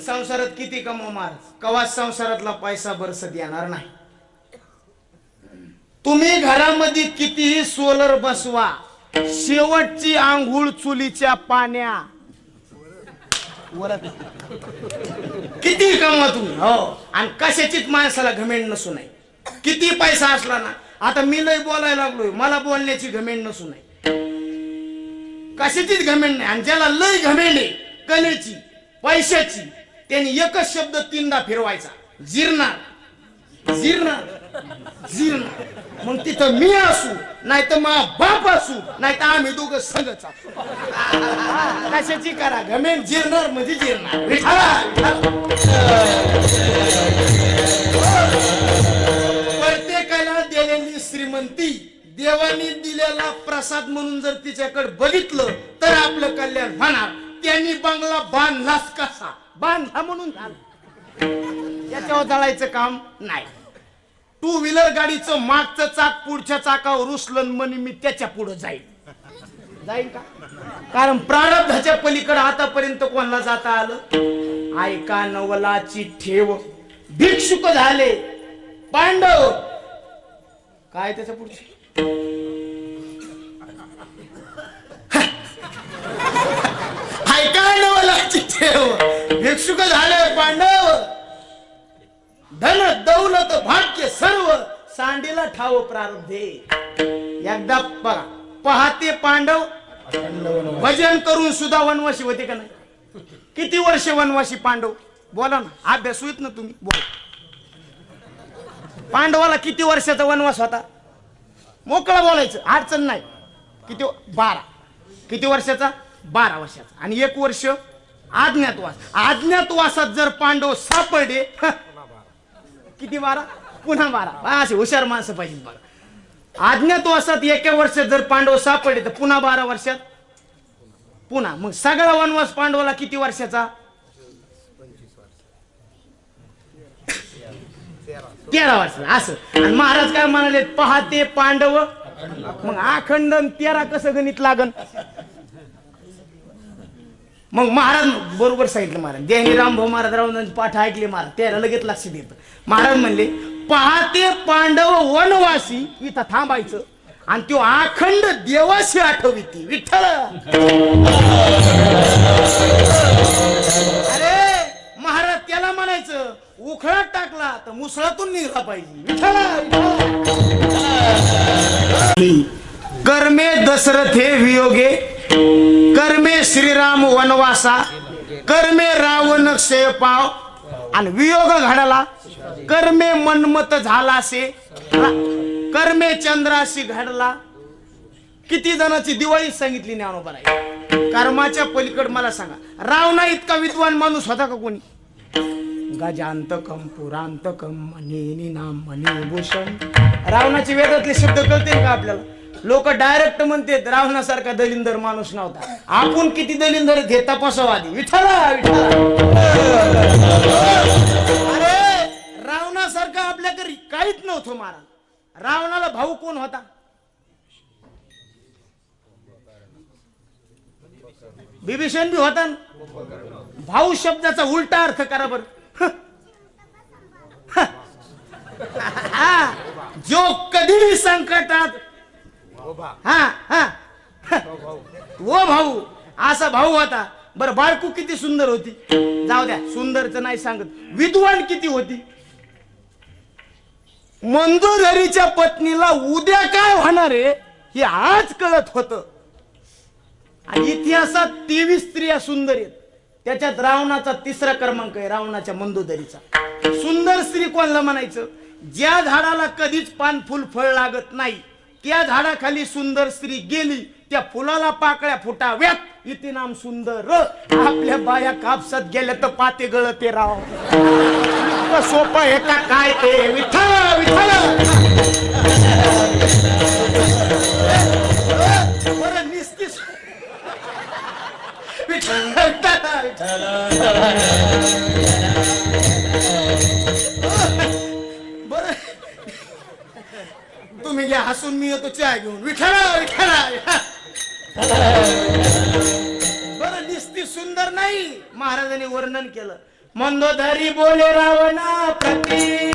संसारात किती कमवणार कवा संसारातला पैसा बरसत येणार नाही. तुम्ही घरामध्ये कितीही सोलर बसवा, शेवटची आंघोळ चुलीच्या पाण्या वरत. किती कमवा तुम्ही हो, आणि कशाचीच माणसाला घमेंड नसू नये. किती पैसा असला ना, आता मी लय बोलायला लागलोय, मला बोलण्याची घमेंड नसू नये, कशाचीच घमेंड नाही. आणि ज्याला लय घमेंड आहे कलेची पैशाची, त्यांनी एकच शब्द 3दा फिरवायचा, जिरणार जिरणार जिरणार. मग तिथं मी असू नाही तर मा बाप असू नाही तर आम्ही दोघं संगच असू. कशाची करा घमेंड, जिरणार म्हणजे जिरणार. प्रत्येकाला दिलेली श्रीमंती देवानी दिलेला प्रसाद म्हणून जर तिच्याकडे बघितलं तर आपलं कल्याण होणार. त्यांनी बंगला बांधलाच कसा, बांधला म्हणून झालं, याच्यावर जळायचं काम नाही. 2 व्हीलर गाडीचं मागचं चाक पुढच्या चाकावर रुसलं म्हणे मी त्याच्या पुढे जाईल का? कारण प्रारब्धाच्या पलीकडे आतापर्यंत कोणाला जाता आलं? ऐका नवलाची ठेव, भिक्षुक झाले पांडव. काय त्याच्या पुढचे? ऐका नवलाची ठेव, भिक्षुक झाले पांडव. धन दौलत भाग्य सर्व सांडीला ठाव प्रारब्धे. एकदा बघा, पहाते पांडव भजन करून सुद्धा वनवासी होते का नाही? किती वर्ष वनवासी पांडव? बोला ना, अभ्यास होत ना तुम्ही, बोला. पांडवाला किती वर्षाचा वनवास होता? मोकळा बोलायचं, अडचण नाही. किती? 12. किती वर्षाचा? 12 वर्षाचा. आणि 1 वर्ष अज्ञातवास. अज्ञातवासात जर पांडव सापडले, किती 12? पुन्हा 12. असे हुशार माणसं पाहिजे बघा. अज्ञातवासात 1 वर्षात जर पांडव सापडले तर पुन्हा 12 वर्षात पुन्हा. मग सगळा वनवास पांडवाला किती वर्षाचा? 13 वर्षाचा. असं. आणि महाराज काय म्हणाले? पहाते पांडव. मग अखंड 13 कसं गणित लागन? मग महाराज बरोबर सांगितलं. महाराज देहनी रामभाऊ महाराज राव पाठ ऐकले महाराज, त्याला लगेच लक्ष देत. महाराज म्हणले पहाते पांडव वनवासी, इथं थांबायचं आणि तो अखंड देवाशी आठविती. विठ्ठल. अरे महाराज त्याला म्हणायचं उखळात टाकला तर मुसळातून निघला पाहिजे. विठ्ठल. कर्मे दशरथे वियोगे, कर्मे श्रीराम वनवासा, कर्मे रावण क्षय पाव. आणि वियोग घडला, कर्मे मनमत झालासे, कर्मे चंद्राशी घडला. किती जणांची दिवाळी सांगितली ज्ञानोबाराय. कर्माच्या पलीकड मला सांगा, रावणा इतका विद्वान माणूस होता का कोणी? गजांतकम पुरांतकम मनी नाम मनी भूषण. रावणाचे वेदातले शब्द कळते का आपल्याला? लोक डायरेक्ट म्हणते रावणासारखा दलिंदर माणूस नव्हता. आपण किती दलिंदर हे तपासावं आधी. विठ्ठला विठ्ठला. अरे रावणासारखा आपल्या घरी काहीच नव्हतं महाराज. रावणाला भाऊ कोण होता? बिभीषण बी होता ना. भाऊ शब्दाचा उलटा अर्थ करा बर. जो कधीही संकटात वो भाऊ असा भाऊ होता. बरं बाळकू किती सुंदर होती? जाऊ द्या, सुंदरच नाही सांगत, विद्वान किती होती? मंदोदरीच्या पत्नीला उद्या काय होणार आहे हे आज कळत होत. आणि इतिहासात 23 स्त्रिया सुंदर आहेत. त्याच्यात रावणाचा 3रा क्रमांक आहे, रावणाच्या मंदोदरीचा. सुंदर स्त्री कोणाला म्हणायचं? ज्या झाडाला कधीच पान फुल फळ लागत नाही त्या झाडाखाली सुंदर स्त्री गेली, त्या फुलाला पाकळ्या फुटाव्यात, इथे नाम सुंदर. आपल्या बाया कापसात गेल्या तर पाते गळते राव. सोपं आहे का काय ते? विठ्ठल विठ्ठल. बरं निस्तीस बर तुम्ही घ्या हसून, मी येतो चहा घेऊन. विठ्ठला विठ्ठला. बरं निस्ती सुंदर नाही, महाराजांनी वर्णन केलं. मंदोदरी बोले रावणा प्रती,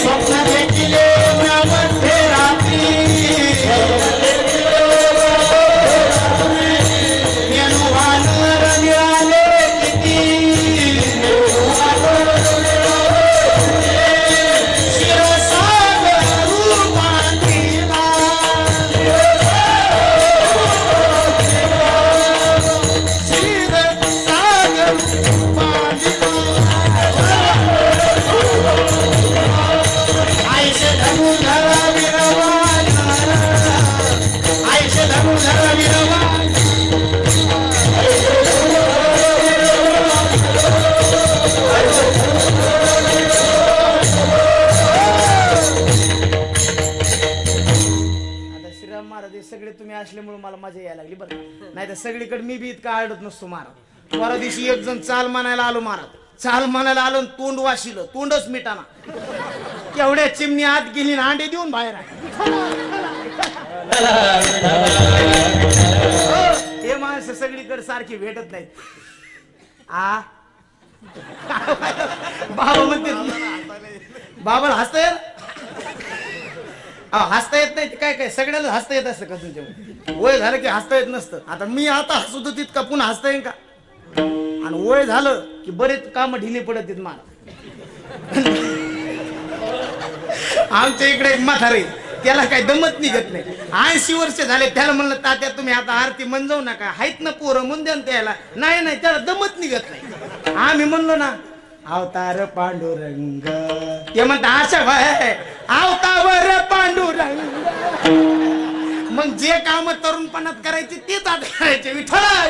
स्वप्न देखिले मध्ये रात्री, सगळे तुम्ही असल्यामुळे मला मजा यायला लागली. बरं नाही तर सगळीकडे मी बी इतका आडत नसतो महाराज. परवा दिवशी एक जण चाल म्हणायला आलो महाराज. चाल म्हणायला आलो, तोंड वाशिलं, तोंडच मिटाना. केवढ्या चिमणी आत गेली, अंडे देऊन बाहेर हे माणसं सगळीकडे सारखी भेटत नाहीत. बाबा म्हणते बाबाला हसता येत? हसता येत नाही काय? काय सगळ्याला हसता येत असतं का? तुमच्या वय झालं की हसता येत नसतं. आता मी आता हसतो तितका पुन्हा हसता येईल का? आणि वय झालं की बरेच काम ढिले पडत आहेत मला. आमच्या इकडे एक म्हातारे, त्याला काही दमत निघत नाही. 80 वर्ष झाले. त्याला म्हणलं तात्या तुम्ही आता आरती म्हणजाऊ नका, हायत ना पोरं म्हणून द्या त्याला. नाही नाही त्याला दमत निघत नाही. आम्ही म्हणलो ना अवतार पांडुरंग, ते म्हणता अशा भाय अवतावर पांडुरंग. मग जे काम तरुणपणात करायचे तेच आता करायचे. विठ्ठल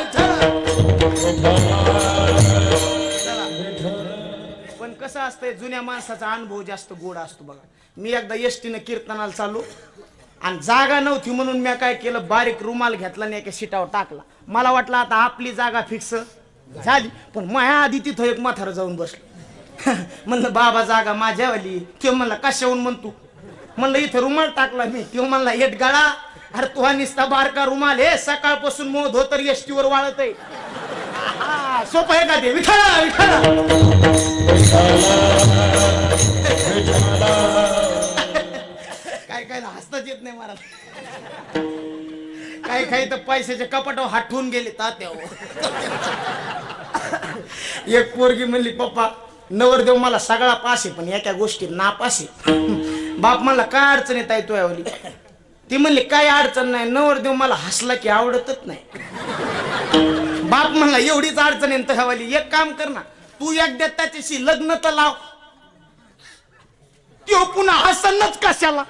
पण कसं असतंय, जुन्या माणसाचा अनुभव जास्त गोड असतो बघा. मी एकदा एसटीनं कीर्तनाला चालू आणि जागा नव्हती म्हणून मी काय केलं, बारीक रुमाल घेतला आणि एका सीटावर टाकला. मला वाटलं आता आपली जागा फिक्स झाली, पण माझ्या आधी तिथं एक म्हातारं जाऊन बसलं. म्हणलं बाबा जागा माझ्यावाली. तो म्हणला कशाहून म्हणतो? म्हणलं इथं रुमाल टाकला मी. तो म्हणला येट गाळा. अरे तुहा निसता बारका रुमाल हे सकाळपासून मोह धोतर एसटीवर वाळत आहे. सोपं आहे का ते? विठ्ठला विठ्ठला. काय काय हसताच येत नाही मला. काय काय तर पैशाच्या कपाटावर हात ठेवून गेले तात्यावर. एक पोरगी म्हणली पप्पा नवरदेव मला सगळा पास आहे पण एका गोष्टी नापास आहे. बाप म्हणला काय अडचण येत आहे तो यावली? ती म्हणली काय अडचण नाही, नवरदेव मला हसला की आवडतच नाही. बाप म्हणला एवढीच अडचण आहे हवाली, एक काम कर ना तू एकदा त्याच्याशी लग्न तर लाव. तो पुन्हा हसनच कशाला?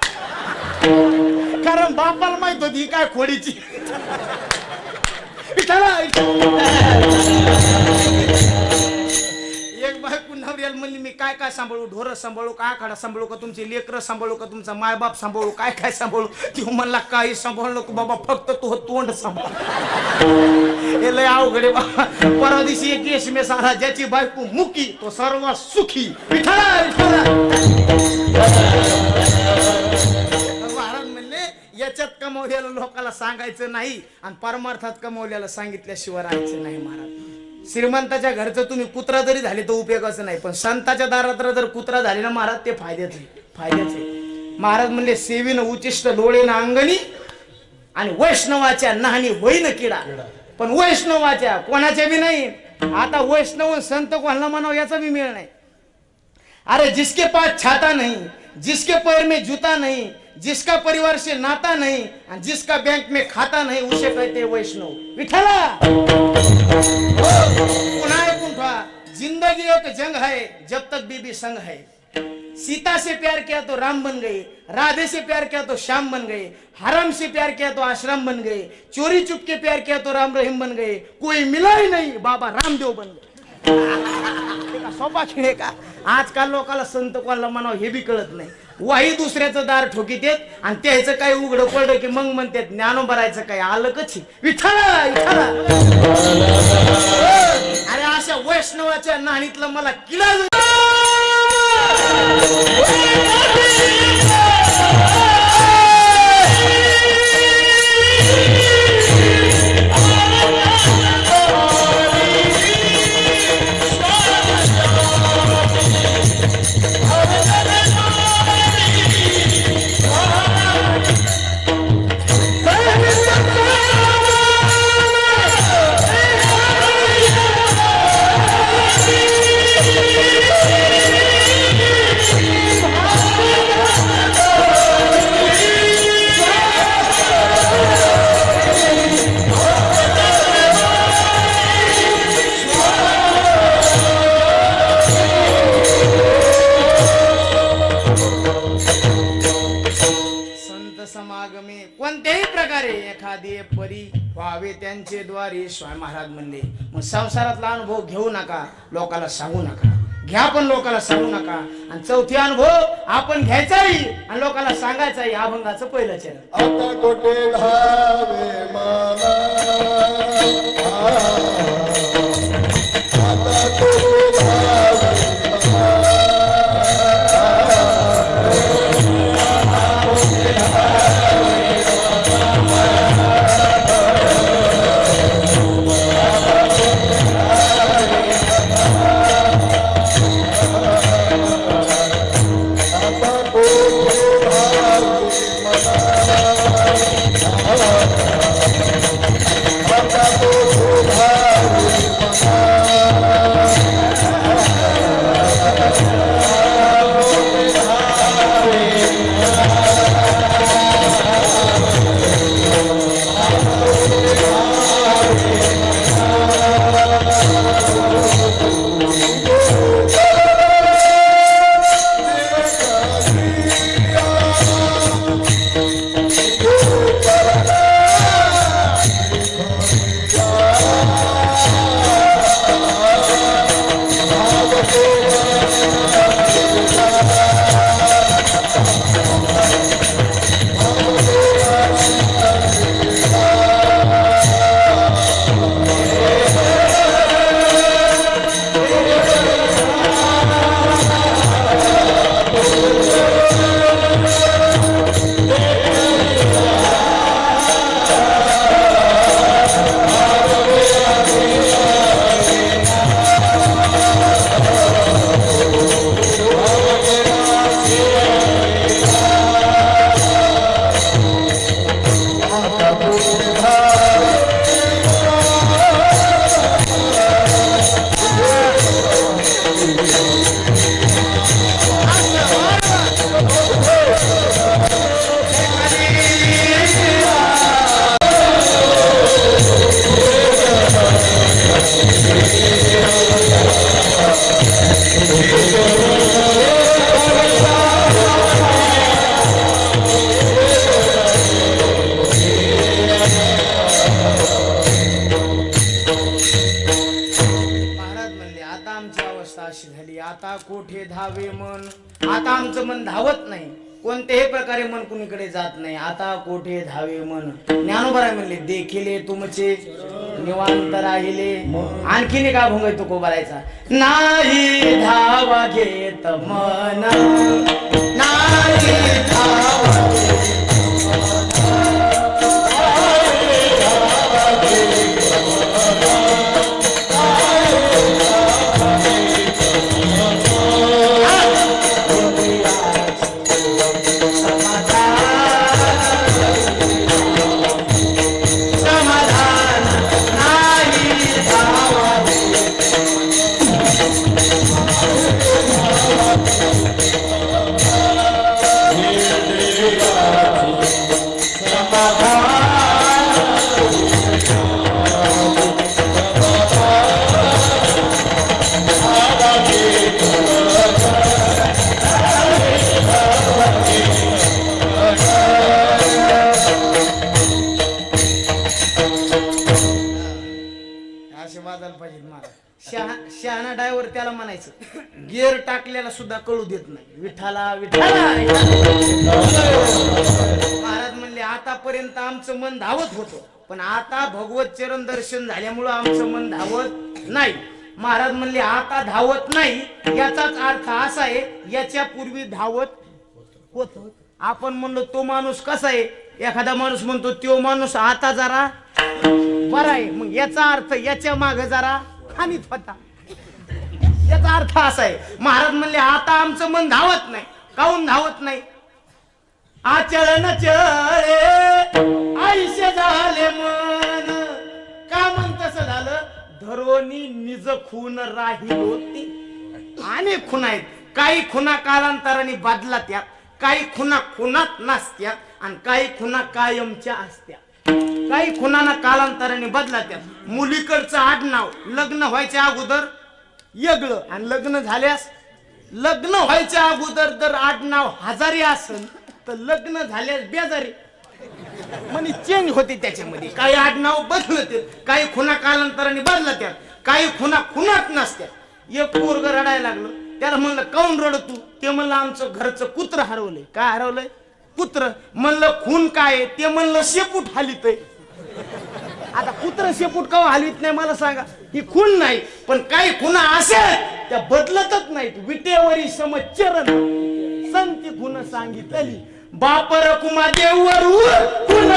कारण बापाला माहित होती ही काय खोडीची. चला. एक बायको नवऱ्याला म्हणली मी काय काय सांभाळू, ढोरं सांभाळू का, आखाडा सांभाळू का, तुमची लेकरं सांभाळू का, तुमचा मायबाप सांभाळू, काय काय सांभाळू. ती म्हणला काही सांभाळू नको बाबा, फक्त तो तोंड सांभाळ. हे लय अवघड आहे बाबा. परवा दिवशी एक एसएमएस आला, ज्याची बायको मुकी तो सर्व सुखी. विठ्ठला विठ्ठला. महाराज म्हणले याच्यात कमवलेलं लोकांना सांगायचं नाही आणि परमार्थात कमवलेलं सांगितल्याशिवाय राहायचं नाही. महाराज श्रीमंताच्या घरचं तुम्ही कुत्रा जरी झाले तर उपयोगाचं नाही, पण संताच्या दारात जर कुत्रा झाले ना महाराज ते फायद्याचे. महाराज म्हणले सेवीनं उचिष्ट लोळेनं अंगणी आणि वैष्णवाच्या नाहनी होईन किडा. पण वैष्णवाच्या कोणाच्या बी नाही. आता वैष्णव संत कोणाला म्हणावं याचा बी मेळ नाही. अरे जिसके पास छाता नहीं, जिसके पैर में जूता नहीं, जिसका परिवार से नाता नहीं और जिसका बैंक में खाता नहीं, उसे कहते हैं वैष्णव. विठला जिंदगी एक जंग है जब तक बीबी संग है. सीता से प्यार किया तो राम बन गए, राधे से प्यार किया तो श्याम बन गए, हराम से प्यार किया तो आश्रम बन गए, चोरी चुप के प्यार किया तो राम रहीम बन गए, कोई मिला ही नहीं बाबा रामदेव बन गए. सोपा खेळ का. आजकाल लोकांना संत कोणाला म्हणावं हे बी कळत नाही. वाही दुसऱ्याचं दार ठोकीत येत आणि त्याचं काही उघडं पडलं की मग म्हणतात ज्ञानोबरायचं काय आलं कशी. विठ्ठला विठ्ठला. अरे अशा वैष्णवाच्या नाणीतलं मला किडा. समागमे कोणत्याही प्रकारे एखादे परी व्हावे त्यांचे द्वारे. स्वामी महाराज म्हणले मग संसारातला अनुभव घेऊ नका, लोकांना सांगू नका. घ्या पण लोकांना सांगू नका. आणि चौथी अनुभव आपण घ्यायचाही आणि लोकांना सांगायचाही. अभंगाचं पहिलं चरण. आता कोठे धावे माना, आता कोठे धावे आता कोठे धावे अशी झाली आता कोठे धावे मन. आता आमचं मन धावत नाही, कोणत्याही प्रकारे मन कुणीकडे जात नाही. आता कोठे धावे मन. ज्ञानोबराय म्हणले देखिले तुमचे निवांत राहिले. आणखीन का भोंग तो बोलायचा. नाही धावा घेत मन, नाही धावा शहाणा ड्रायव्हर त्याला म्हणायचं गिअर टाकलेला सुद्धा कळू देत नाही. विठाला विठाला. महाराज म्हणले आतापर्यंत आमचं मन धावत होतं, पण आता भगवत चरण दर्शन झाल्यामुळं आमचं मन धावत नाही. महाराज म्हणले आता धावत नाही याचाच अर्थ असा आहे याच्या पूर्वी धावत होत. आपण म्हणलो तो माणूस कसा आहे, एखादा माणूस म्हणतो तो माणूस आता जरा बरा आहे, मग याचा अर्थ याच्या मागे जरा खानीत होता. याचा अर्थ असा आहे. महाराज म्हणले आता आमचं मन धावत नाही. काहून धावत नाही? आचरण चळे आयुष्य झाले मन. का म्हण तसं झालं? धरोनी निज खून राहिलो ते. अनेक खुणा आहेत. काही खुणा कालांतराने बदलात यात, काही खुणा खुनात नसत्यात आणि काही खुणा कायमच्या असत्या. काही खुणांना कालांतराने बदलात यात. मुलीकडचं आडनाव लग्न व्हायच्या अगोदर वेगळं आणि लग्न झाल्यास लग्न व्हायच्या अगोदर जर आडनाव हजारी असेल तर लग्न झाल्यास बेजारी म्हणजे चेंज होते त्याच्यामध्ये. काही आडनाव बदलते, काही खुणा कालांतराने बदलत्यात, काही खुणा खुनात नसत्यात. एक पोरग रडायला लागलं, त्याला म्हणलं काऊन रडत तू? ते म्हणलं आमचं घरचं कुत्र हरवलंय. काय हरवलंय? कुत्र. म्हणलं खून काय? ते म्हणलं शेपूट हलितय. आता कुत्र शेपूट का हलवीत नाही मला सांगा? ही खून नाही, पण काही खुणा असेल त्या बदलतच नाहीत. विटेवरी समचरण संती खुन सांगितली. बापर कुमा देवर खुन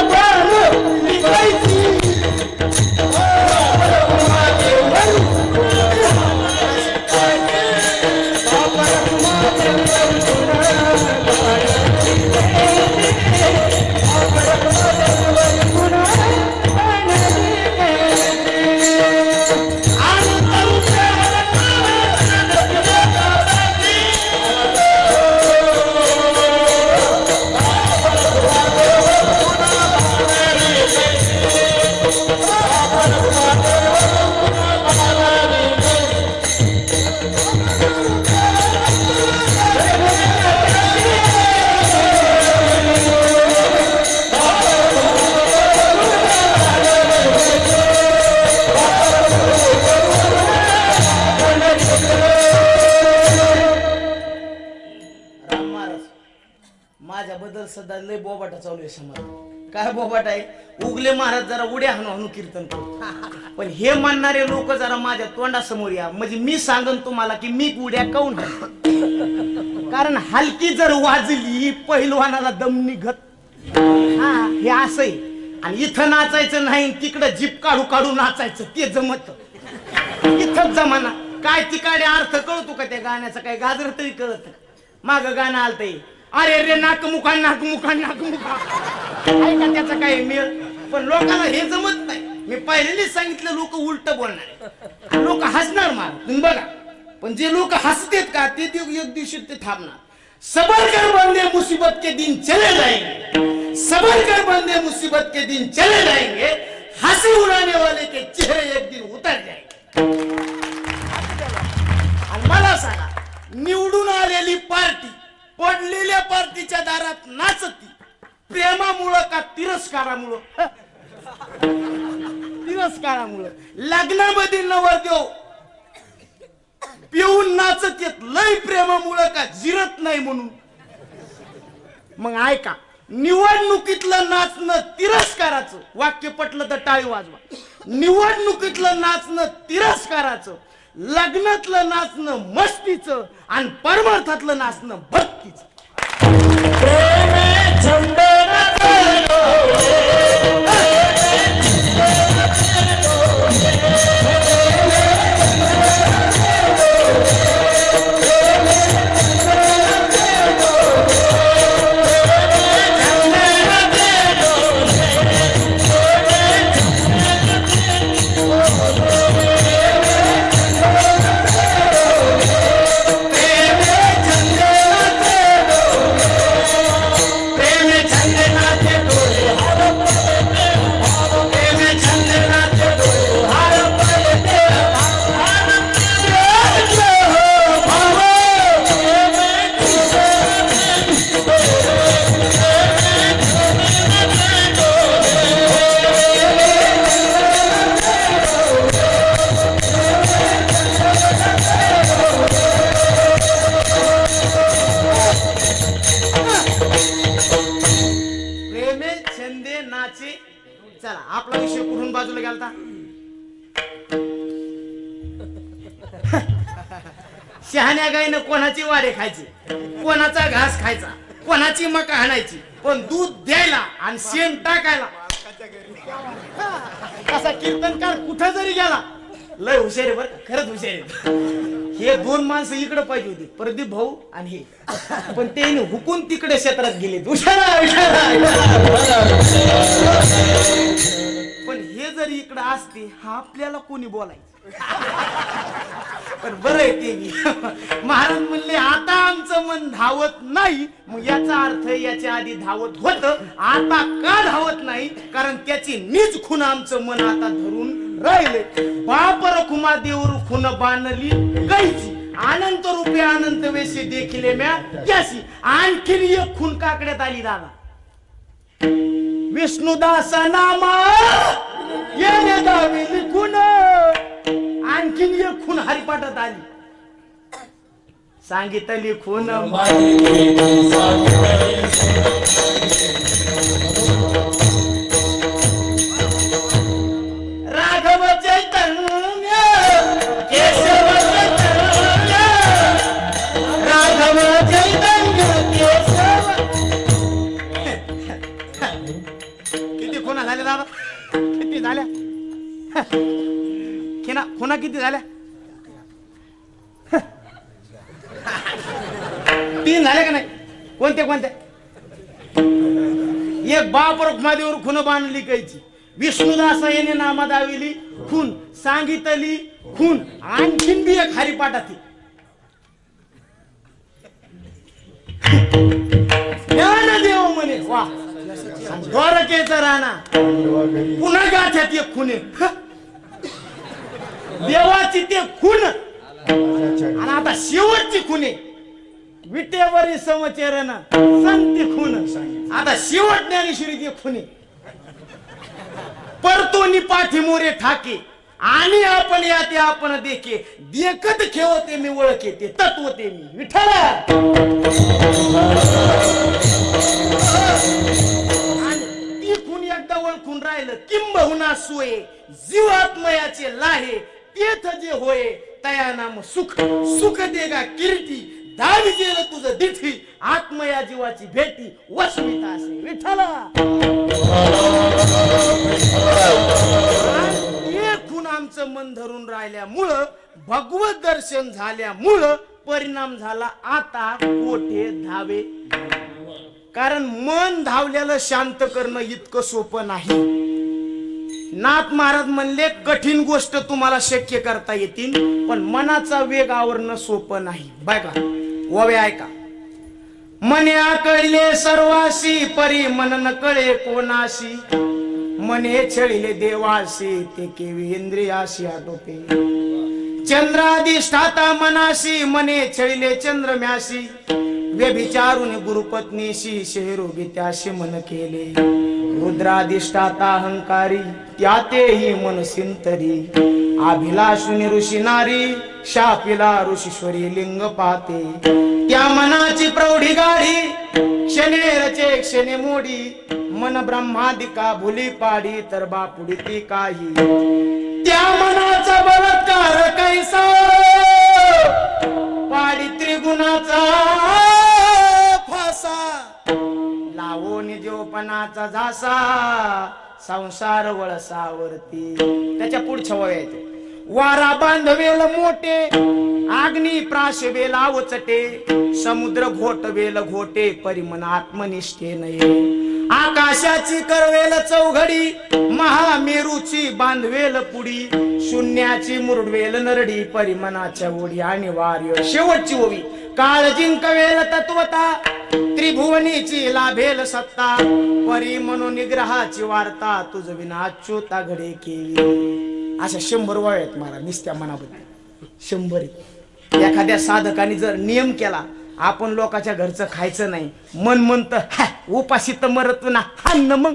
माझ्याबद्दल सध्या लय बोबाटा चालू आहे समोर. काय बोबाट आहे? उगले महाराज जरा उड्या हाणू हाणू कीर्तन करतो, पण हे म्हणणारे लोक जरा माझ्या तोंडासमोर या. म्हणजे मी सांगन तुम्हाला की मी उड्या काऊन हाणतो. कारण हलकी जर वाजली पहिलवानाला दम निघत. हा हे असंय. आणि इथं नाचायचं नाही, तिकडं जीप काढू काढू नाचायचं ते जमत. इथंच जमाना. काय तिकडे अर्थ कळतो का त्या गाण्याचा? काय गाजर तरी कळत. माग गाणं आलतंय, अरे रे नाक मुखा नाक मुखा नाक मुखा. ऐका त्याचा काय मेळ. पण लोकांना हे जमत नाही. मी पहिल्यांदाच सांगितलं लोक उलट बोलणार, लोक हसणार मार. तुम्ही बघा, पण जे लोक हसतेत का ते एक दिवशी ते थांबणार. सबर कर बंदे मुसीबत के दिन चले जाएंगे, सबर कर बंदे मुसीबत के दिन चले जाएंगे, हंसी उड़ाने वाले के चेहरे एक दिन उतर जाएंगे. आणि मला सांगा, निवडून आलेली पार्टी पडलेल्या पार्टीच्या दारात नाचती प्रेमामुळं का तिरस्कारामुळं? तिरस्कारामुळं. लग्नामध्ये नवरदेव पिऊन नाचत येत लय प्रेमामुळं का जिरत नाही म्हणून. मग ऐका, निवडणुकीतलं नाचणं तिरस्काराचं. वाक्य पटलं तर टाळी वाजवा. निवडणुकीतलं नाचणं तिरस्काराचं, लग्नातलं नाचणं मस्तीचं आणि परमार्थातलं नाचणं भक्तीचं. चला, आपला विषय कुठून बाजूला गेलता. शहाण्या गाईनं कोणाची वाडे खायची, कोणाचा घास खायचा, कोणाची मका हाणायची, पण दूध द्यायला आणि शेण टाकायला असा कीर्तनकार कुठं जरी गेला लय हुशार आहे. बरं खरंच हुशार आहे. हे दोन माणसं इकडे पाहिजे होती, प्रदीप भाऊ आणि हे, पण ते हुकून तिकडे क्षेत्रात गेले. पण हे जर इकडे असते हा आपल्याला कोणी बोलायचं. पण बरं आहे ते. महाराज म्हणले आता आमचं मन धावत नाही. मग याचा अर्थ याच्या आधी धावत होत, आता का धावत नाही? कारण त्याची नीच खून आमचं मन आता धरून राहिले. बाप रखुमा देवर खून बाणली गायची, अनंत रुपये अनंत वेशी देखील म्या त्याशी. आणखीन एक खून काकड्यात आली दादा. विष्णुदास नामा येणे दावी लिखून आणखीन एक खून हरिपाठात आली. सांगितली खून राघव चैतन्य केशव चैतन्य, राघव चैतन्य केशव. किती खुना झाल्या दादा? किती झाल्या? खुना किती झाल्या? 3 झाल्या का नाही? कोणत्या कोणत्या? एक बाप रखुमादेवर खून बांधली कायची, विष्णुदास येणे नामा दाविली खून, सांगितली खून, आणखीन बी एक हरिपाठात. ज्ञानदेव म्हणे वा द्वारकेचा राणा, पुन्हा गाठ्यात एक खुने देवाची ते खून. आणि आता शेवटची खुने विटेवरी समचरण संती खून. आता शेवट ज्ञानेश्वरी ते खुने परतोनी पाठी मोरे ठाके, आणि आपण या ते आपण देखे, देखत खेळते मी ओळखे ते तत्व ते मी विठ्ठला. ती खून एकदा ओळखून राहिलं किंबहुना सोये, जीवात्मयाचे लाहे तेथ जे होय तया नाम सुख. सुख देगा कीर्ती, दावी गेलं तुझं दिठी, आत्मया जीवाची भेटी वसविता असे विठ्ठला. हे खून आमचं मन धरून राहिल्यामुळं, भगवत दर्शन झाल्यामुळं परिणाम झाला आता कोठे धावे. कारण मन धावल्याला शांत करणं इतकं सोपं नाही. नाथ महाराज म्हणले कठीण गोष्ट तुम्हाला शक्य करता येतील, पण मनाचा वेग आवरणं सोपं नाही. बघा ववे ऐका. मने आकळले सर्वाशी, परी मन न कळे कोणाशी. मने छळिले देवाशी, ते केवी इंद्रियाशी आटोपे. चंद्राधिष्ठाता मनाशी, मने छळिले चंद्रम्याशी. व्यभिचारून गुरुपत्नीशी, शेरोगी त्याशी मन केले. रुद्राधिष्ठाता अहंकारी, त्यातेही मन सिंतरी. अभिलाषुनी ऋषी नारी शापिला ऋषीश्वरी लिंग पाहते त्या मनाची प्रौढी गाडी क्षणे रचे क्षणे मोडी मन ब्रह्मादिका भुली पाडी तर बापुडी ती काही त्या मनाचा बलात्कार कैसा पाडी त्रिगुणाचा फासा लावून जीवपणाचा झासा संसार वळसावरती त्याच्या पुढच्या वयाचे वारा बांधवेल मोठे अग्नी प्राशवेल आवचटे समुद्र घोटवेल घोटे परिमन आत्मनिष्ठे नये आकाशाची करवेल चौघडी महामेरूची बांधवेल पुडी शून्याची मुरडवेल नरडी परिमनाच्या ओढी अनिवार्य शेवटची ओवी काळ जिंकवेल तत्वता त्रिभुवनीची लाभेल सत्ता परी मनोनिग्रहाची वार्ता तुझ विना अच्युता घडे केली अशा 100 वय आहेत मला निस्त्या मनाबद्दल 100 एखाद्या साधकाने जर नियम केला आपण लोकांच्या घरचं खायचं नाही मन म्हणत उपाशी तर मरत ना हान मग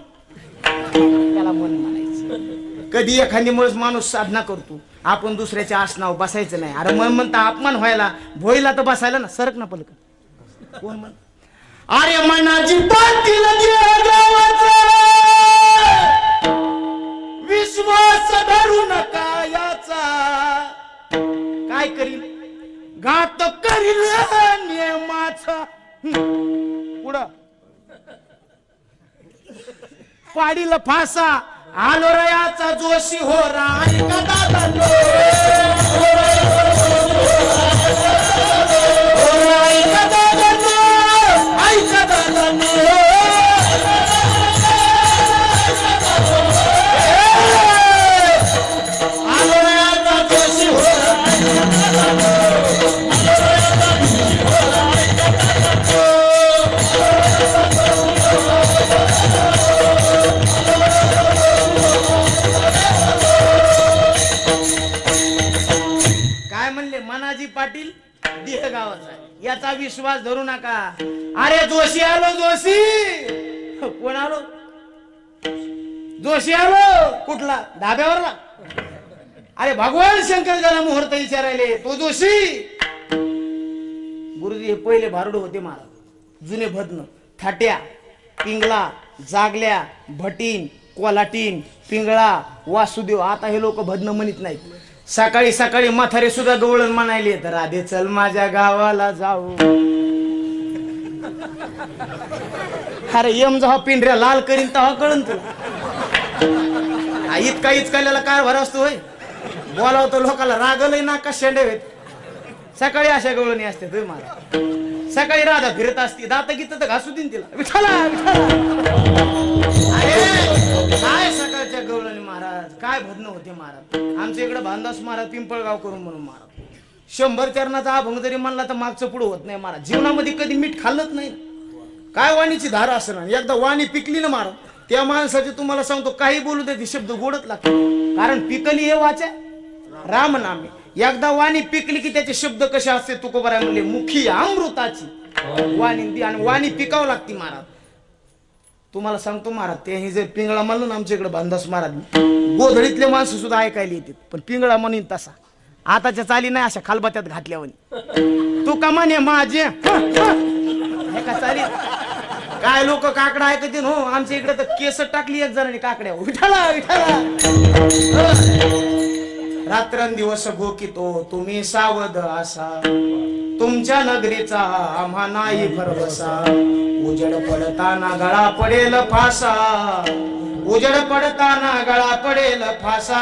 त्याला मन म्हणायचं कधी एखादी माणूस साधना करतो आपण दुसऱ्याच्या आसनावर बसायचं नाही अरे मन म्हणता अपमान व्हायला भोईला तर बसायला ना सरक ना पलक कोण म्हण अरे मनाची पाटील विश्वास धरू नका याचा काय करील घात करील नियमाचा पुढं पाडील फासा आलो रयाचा जोशी हो राय कदा पाटील देह गावाचा याचा विश्वास धरू नका अरे जोशी आलो जोशी कोण आलो जोशी आलो कुठला धाब्यावरला अरे भगवान शंकर ज्याला मुहूर्त विचारायले तो जोशी गुरुजी हे पहिले भारुड होते महाराज जुने भद्न थाट्या पिंगळा जागल्या भटीन कोलाटीन पिंगळा वासुदेव आता हे लोक भद्न म्हणत नाहीत सकाळी सकाळी म्हातारे सुद्धा गवळण म्हणायले तर आधे चल माझ्या गावाला जाऊ अरे यम जेव्हा पिंढऱ्या लाल करीन तेव्हा कळन तुला इतका इचकायला कारभार असतो होय बोलावतो लोकाला रागलय नाका शेंडे सकाळी अशा गवळणी असते तुम्ही मला सकाळी राधा फिरत असती दात गीत तर घासू देईन तिला विठाला काय सकाळच्या गवळणी महाराज काय भजन होते महाराज आमच्या इकडे भांदास महाराज पिंपळगाव करून म्हणून महाराज 100 चरणाचा अभंग जरी म्हणला तर मागचं पुढं होत नाही महाराज जीवनामध्ये कधी मीठ खाल्लंच नाही काय वाणीची धार असं ना एकदा वाणी पिकली ना महाराज त्या माणसाचे तुम्हाला सांगतो काही बोलू दे ते शब्द गोडच लागतात कारण पिकली हे वाचा राम नामे एकदा वाणी पिकली की त्याचे शब्द कसे असते तुकोबाराय म्हणले मुखी अमृताची वाणी आणि वाणी पिकावं लागते महाराज तुम्हाला सांगतो महाराज ते जर पिंगळा म्हणलं ना आमच्या इकडे बांधास महाराज गोधडीतले माणसं सुद्धा ऐकायला येतात पण पिंगळा म्हणून तसा आताच्या चाली नाही अशा खालबात्यात घातल्यावर तू का म्हणे माझे का चाली काय लोक काकडा ऐकते हो आमच्या इकडे तर केस टाकली एक जणांनी काकड्या विठाला विठाला रात्रंदिवस घोकितो तुम्ही सावध असा तुमच्या नगरीचा आम्हा नाही भरवसा उजड पडताना गळा पडेल फासा उजड पडताना गळा पडेल फासा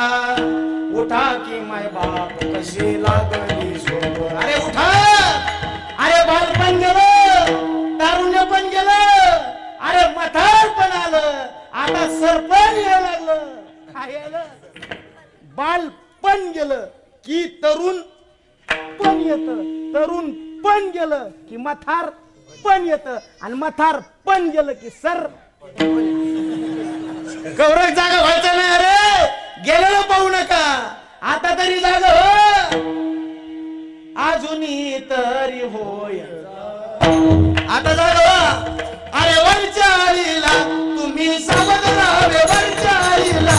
उठा की माय बाप कशी लागली सोबत अरे उठा अरे बालपण गेलं तारुण्य पण गेलं अरे म्हातार पण आलं आता सरपण यायला लागलं काय आलं बालपण गेलं की तरुण पण येत तरुण पण गेलं की म्हातार पण येत आणि म्हातार पण गेलं की सर गौरव जागा व्हायचं नाही अरे गेलेलं पाहू नका आता तरी जागा हो अजूनही तरी होय आता जागा अरे वरच्या आईला तुम्ही सावध राहावे वरच्या आईला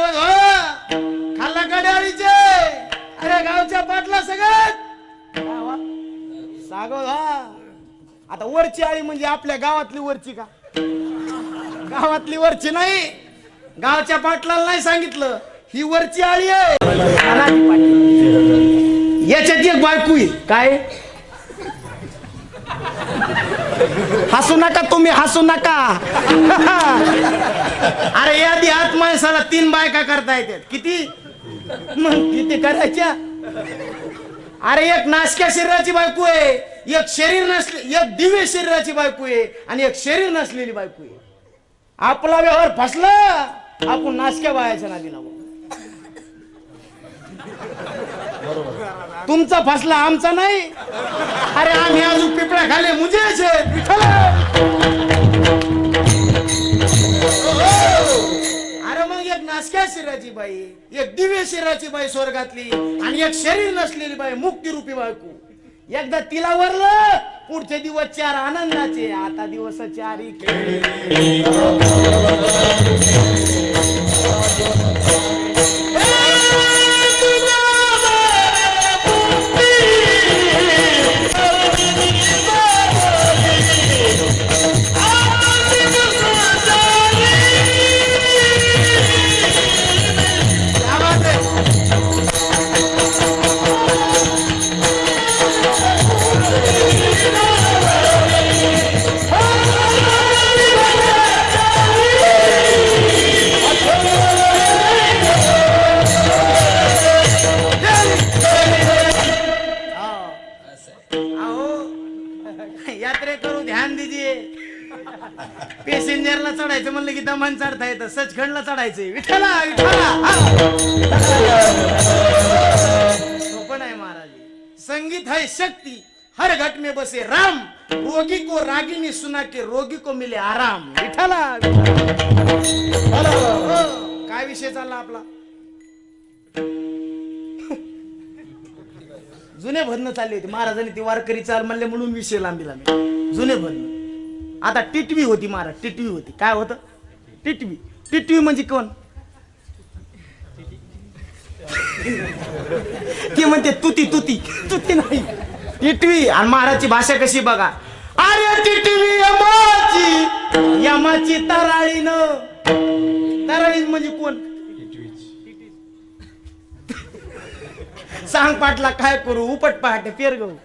सागोद हो खाल्ला कड्याळीचे अरे गावच्या पाटला सगळ्यात सागोद हा आता वरची आळी म्हणजे आपल्या गावातली वरची का गावातली वरची नाही गावच्या पाटलाला नाही सांगितलं ही वरची आळी आहे याच्यात एक बायको आहे काय हसू नका तुम्ही हसू नका अरे यादी हात माणसाला 3 बायका करता येतात किती मग किती करायच्या अरे एक नाशक्या शरीराची बायको आहे एक शरीर नसले एक दिव्य शरीराची बायको आहे आणि एक शरीर नसलेली बायको आहे आपला व्यवहार फसला आपण नाशक्या बायाच्या नादी लागू तुमचा फसला आमचा नाही अरे आम्ही अजून पिपळ्या खाले मुजेच अरे मग एक नाशक्या शरीराची बाई एक दिव्य शरीराची बाई स्वर्गातली आणि एक शरीर नसलेली बाई मुक्तिरूपी बायको एकदा तिला वरलं पुढचे दिवस 4 आनंदाचे आता दिवस 4 पॅसेंजरला चढायचं म्हणलं की दमान चढता येतं सचखंडला चढायचंय विठ्ठला विठ्ठला सोपं नाही महाराज संगीत है शक्ती हर घट में बसे राम रोगी को रागिनी सुना के रोगी को मिले आराम विठ्ठला काय विषय चालला आपला जुने भजन चालले होते महाराजांनी ती वारकरी चाल म्हणले म्हणून विषय लांबीला जुने भजन आता टिटवी होती महाराज टिटवी होती काय होतं टिटवी टिटवी म्हणजे कोण ती म्हणते तुती तुती तुती नाही टिटवी आणि महाराजची भाषा कशी बघा अरे टिटवी यमाची यमाची तराळी न तराळी म्हणजे कोण सांग पाटला काय करू उपट पहाटे पेर गहू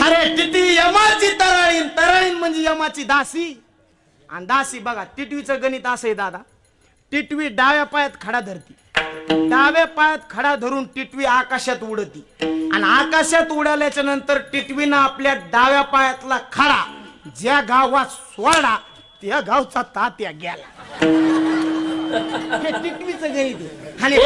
अरे टिटवी यमाची तराळीन तराळीन म्हणजे यमाची दासी आणि दासी बघा टिटवीचं गणित असं आहे दादा टिटवी डाव्या पायात खडा धरती डाव्या पायात खडा धरून टिटवी आकाशात उडती आणि आकाशात उडाल्याच्या नंतर टिटवीनं आपल्या डाव्या पायातला खडा ज्या गावात सोडा त्या गावचा तात्या गेला हे टिटवीचं गणित आणि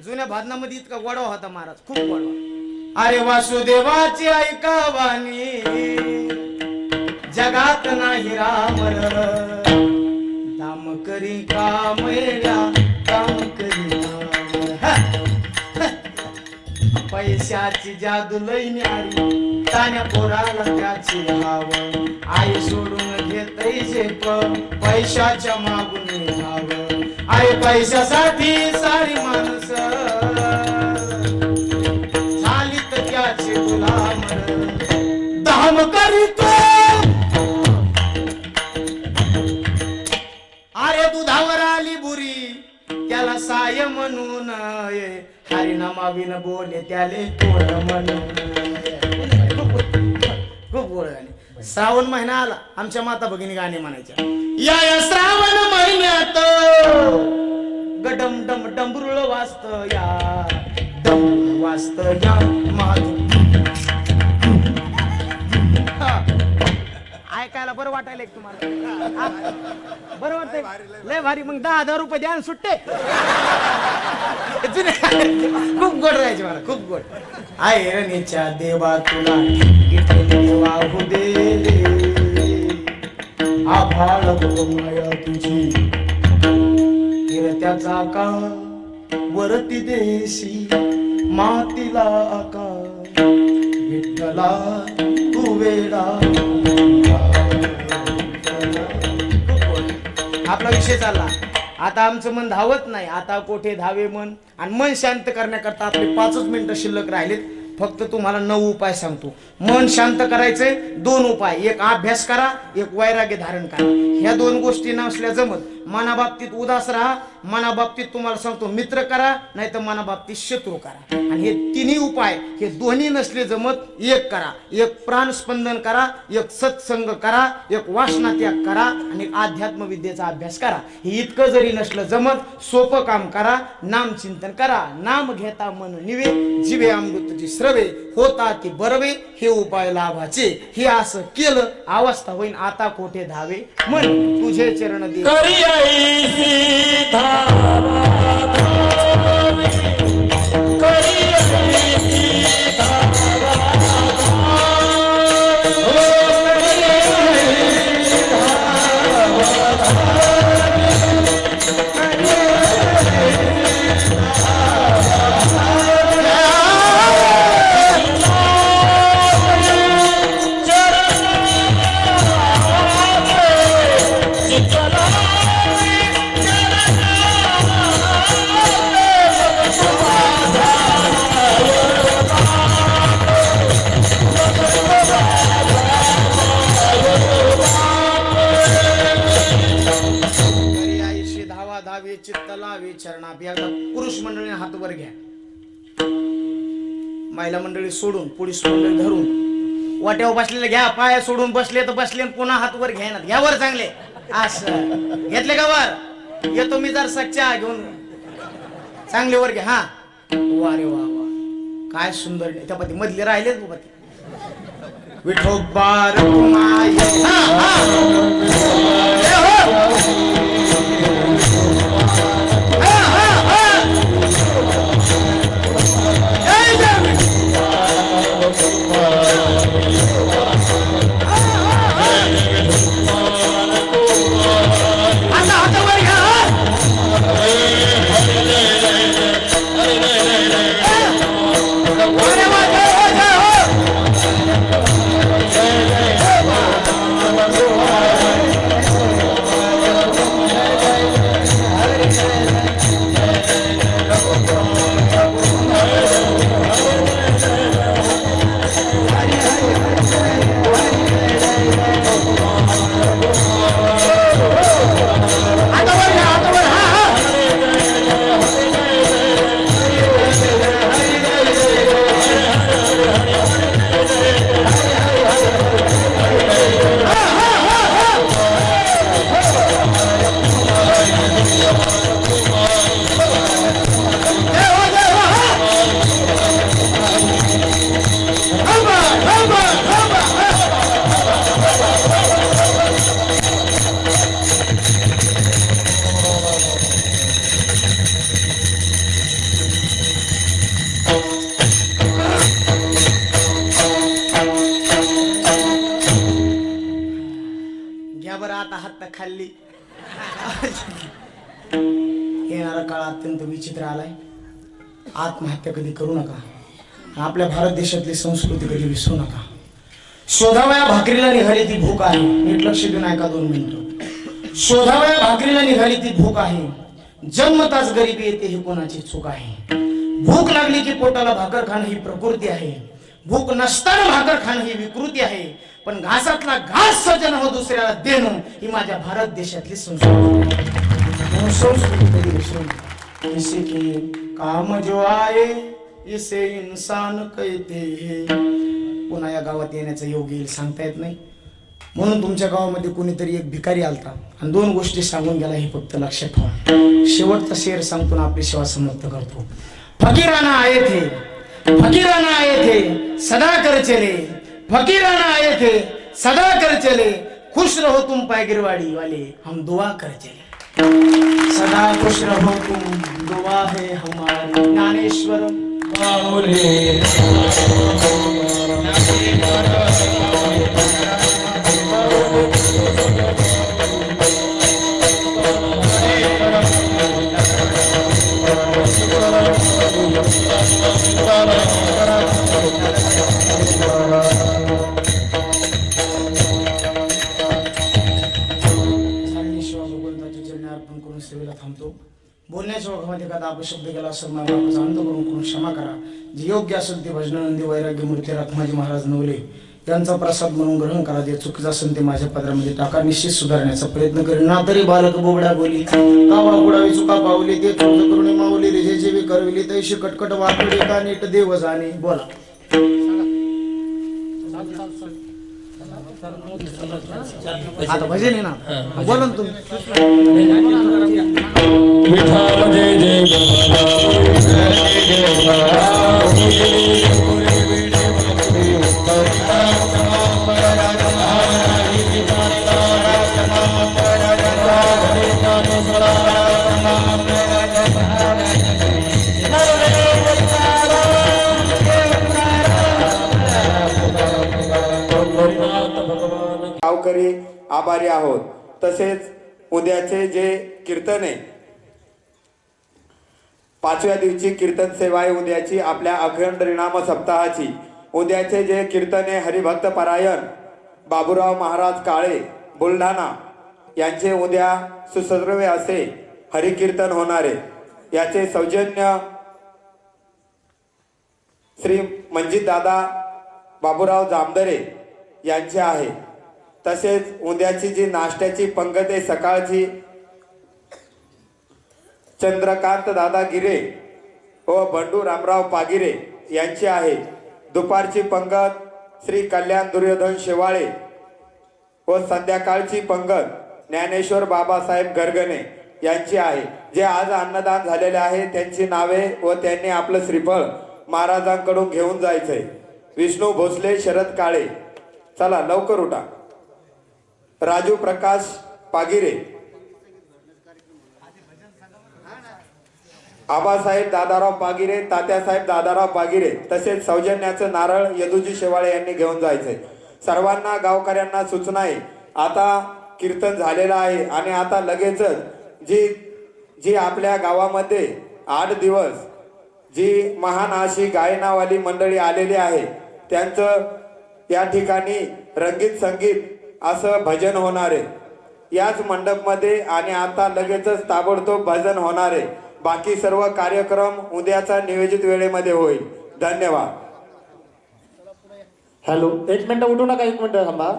जुन्या भाजनामध्ये इतका गोडवा होता महाराज खूप गोडवा अरे वासुदेवाची ऐकावानी जगात नाही रामर दाम करी कामया काम करी पैशाची जादू लई न्यारी तान्या पोराला त्याची हाव आई सोडून घेतई झेप पैशाच्या मागून हाव आई पैशासाठी सारी माणसं झाली तर त्याची तुला धाम करीतो अरे दुधावर आली बुरी त्याला साय म्हणून हरिनामाविन बोले त्याले तोड म्हणून खूप गोड गाणे श्रावण महिना आला आमच्या माता भगिनी गाणे म्हणायच्या या श्रावण महिन्यात गडम डम डमरुळ वाजत या डम वाजत या माझ ऐकायला बरं वाटायला एक तुम्हाला बरं वाटतंय लय भारी मग 10,000 रुपये द्या आणि सुट्टे खूप गोड राहायचे मला खूप गोड ऐरणीच्या देवा तुला देवा हो दे आभाळ माया तुझी त्याचा का वरती देशी मातीला आका विठ्ठला तू वेडा आपला विषय चालला आता आमचं मन धावत नाही आता कोठे धावे मन आणि मन शांत करण्याकरता आपले 5 मिनिटं शिल्लक राहिलेत फक्त तुम्हाला 9 उपाय सांगतो मन शांत करायचे 2 उपाय एक अभ्यास करा एक वैराग्य धारण करा ह्या 2 गोष्टी नसल्या जमत मनाबाबतीत उदास राहा मनाबाबतीत तुम्हाला सांगतो मित्र करा नाही तर मनाबाबतीत शत्रू करा आणि हे तिन्ही उपाय हे दोन्ही नसले जमत एक करा एक प्राणस्पंदन करा एक सत्संग करा एक वासना त्याग करा आणि एक अध्यात्म विद्येचा अभ्यास करा हे इतकं जरी नसलं जमत सोपं काम करा नाम चिंतन करा नाम घेता मन निवे जीवे अमृतची श्रवे होता ती बरवे हे उपाय लाभाचे हे असं केलं अवस्था होईन आता कोठे धावे मन तुझे चरण दे पुरुष मंडळीने हात वर घ्या महिला मंडळी सोडून पुरुष मंडळी धरून वाट्यावर बसलेले घ्या पाया सोडून बसले तर बसले पुन्हा हात वर घ्या ना घ्या वर चांगले असं घेतले का वर येतो मी जर सच्चा घेऊन चांगले वर घ्या हा वा रे वा वा काय सुंदर त्या पती मधले राहिलेच बाबा ते विठोबार खाल्ली येणारा काळ अत्यंत विचित्र आलाय आत्महत्या कधी करू नका आपल्या भारत देशातली संस्कृती कधी विसरू नका शोधावया भाकरीला निघाली ती भूक आहे नीट लक्ष देऊन ऐका 2 मिनिटं शोधावया भाकरीला निघाली ती भूक आहे जन्मताच गरिबी येते ही कोणाची चूक आहे भूक लागली की पोटाला भाकर खाणं ही प्रकृती आहे भूक नसताना भाकर खाणं ही विकृती आहे, पण घासातला घास सजन हो दुसऱ्याला देणं ही माझ्या भारत देशातली संस्कृती आहे. संस्कृती कधी विसरू नये. इसे की काम जो आए इसे इंसान कहते हैं. पुन्हा या गावात येण्याचा योग येईल सांगता येत नाही, म्हणून तुमच्या गावामध्ये कोणीतरी एक भिकारी आलता आणि 2 गोष्टी सांगून गेला, हे फक्त लक्षात ठेवा. शेवटचा शेर सांगतो ना आपली सेवा समाप्त करतो. फकीराना आए थे, फकीराना आए थे सदा कर चले, फकीराना आए थे सदा कर चले, खुश रहो तुम पायगिरवाड़ी वाले हम दुआ कर चले. सदा खुश रहो तुम दुआ है हमारी. ज्ञानेश्वर थांबतो. बोलण्याच्या ओघामध्ये एखादा अपशब्द गेला असेल मला जाणत करून क्षमा करा. जे योग्य असेल ते भजनानंदी वैराग्य मूर्ती रखमाजी महाराज नवले यांचा प्रसाद म्हणून ग्रहण करा. जे चुकीचं असेल ते माझ्या पदरामध्ये टाका. निश्चित सुधारण्याचा प्रयत्न करेन. ना तरी बालक बोबड्या बोली कावा बुडावी चुका पावली ते करुणे माऊली रे जे जे करविली तैशी कटकट वाकडे का नीट देव जाणे. बोला आता भजन आहे ना, बोला ना तुम्ही. विठाल जय जय गावकरी आभारी आहोत. तसेच उद्याचे जे कीर्तन आहे, 5व्या दिवशी कीर्तन सेवा आहे उद्याची आपल्या अखंड रिनाम सप्ताहाची. उद्याचे जे कीर्तन आहे हरिभक्त परायण बाबूराव महाराज काळे बुलढाणा यांचे उद्या सुसर्वे असे हरिकीर्तन होणारे. याचे सौजन्य श्री मंजित दादा बाबूराव जामदरे यांचे आहे. तसेच उद्याची जी नाश्त्याची पंगत आहे सकाळची चंद्रकांत दादा गिरे व बंडू रामराव पागिरे यांची आहे. दुपारची पंगत श्री कल्याण दुर्योधन शेवाळे व संध्याकाळची पंगत ज्ञानेश्वर बाबासाहेब गरगणे यांची आहे. जे आज अन्नदान झालेले आहे त्यांची नावे व त्यांनी आपलं श्रीफळ महाराजांकडून घेऊन जायचंय. विष्णू भोसले, शरद काळे, चला लवकर उठा. राजू प्रकाश पागिरे, आबासाहेब दादाराव पागिरे, तात्यासाहेब दादाराव पागिरे. तसेच सौजन्याचं नारळ यदुजी शेवाळे यांनी घेऊन जायचंय. सर्वांना गावकऱ्यांना सूचना आहे, आता कीर्तन झालेलं आहे आणि आता लगेचच जी आपल्या गावामध्ये 8 दिवस जी महान अशी गायनावाली मंडळी आलेली आहे त्यांचं या ठिकाणी रंगीत संगीत असं भजन होणार आहे याच मंडपमध्ये. आणि आता लगेचच ताबडतोब भजन होणार आहे. बाकी सर्व कार्यक्रम उद्याचा नियोजित वेळेमध्ये होईल. धन्यवाद. हॅलो, 1 मिनिट उठू नका, 1 मिनिट थांबा.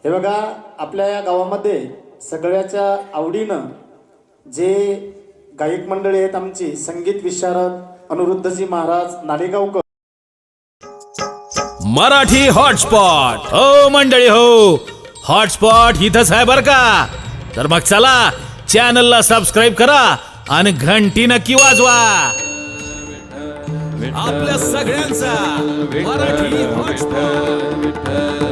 हे बघा, आपल्या या गावामध्ये सगळ्याच्या आवडीनं जे गायक मंडळी आहेत आमची संगीत विशारद अनिरुद्धजी महाराज नालेगावकर. मराठी हॉटस्पॉट हो मंडळी हो, हॉटस्पॉट इथंच आहे बर का. तर मग चला चॅनलला सबस्क्राईब करा आणि घंटी नक्की वाजवा. आपल्या सगळ्यांचा मराठी हॉटस्पॉट. विठ्ठल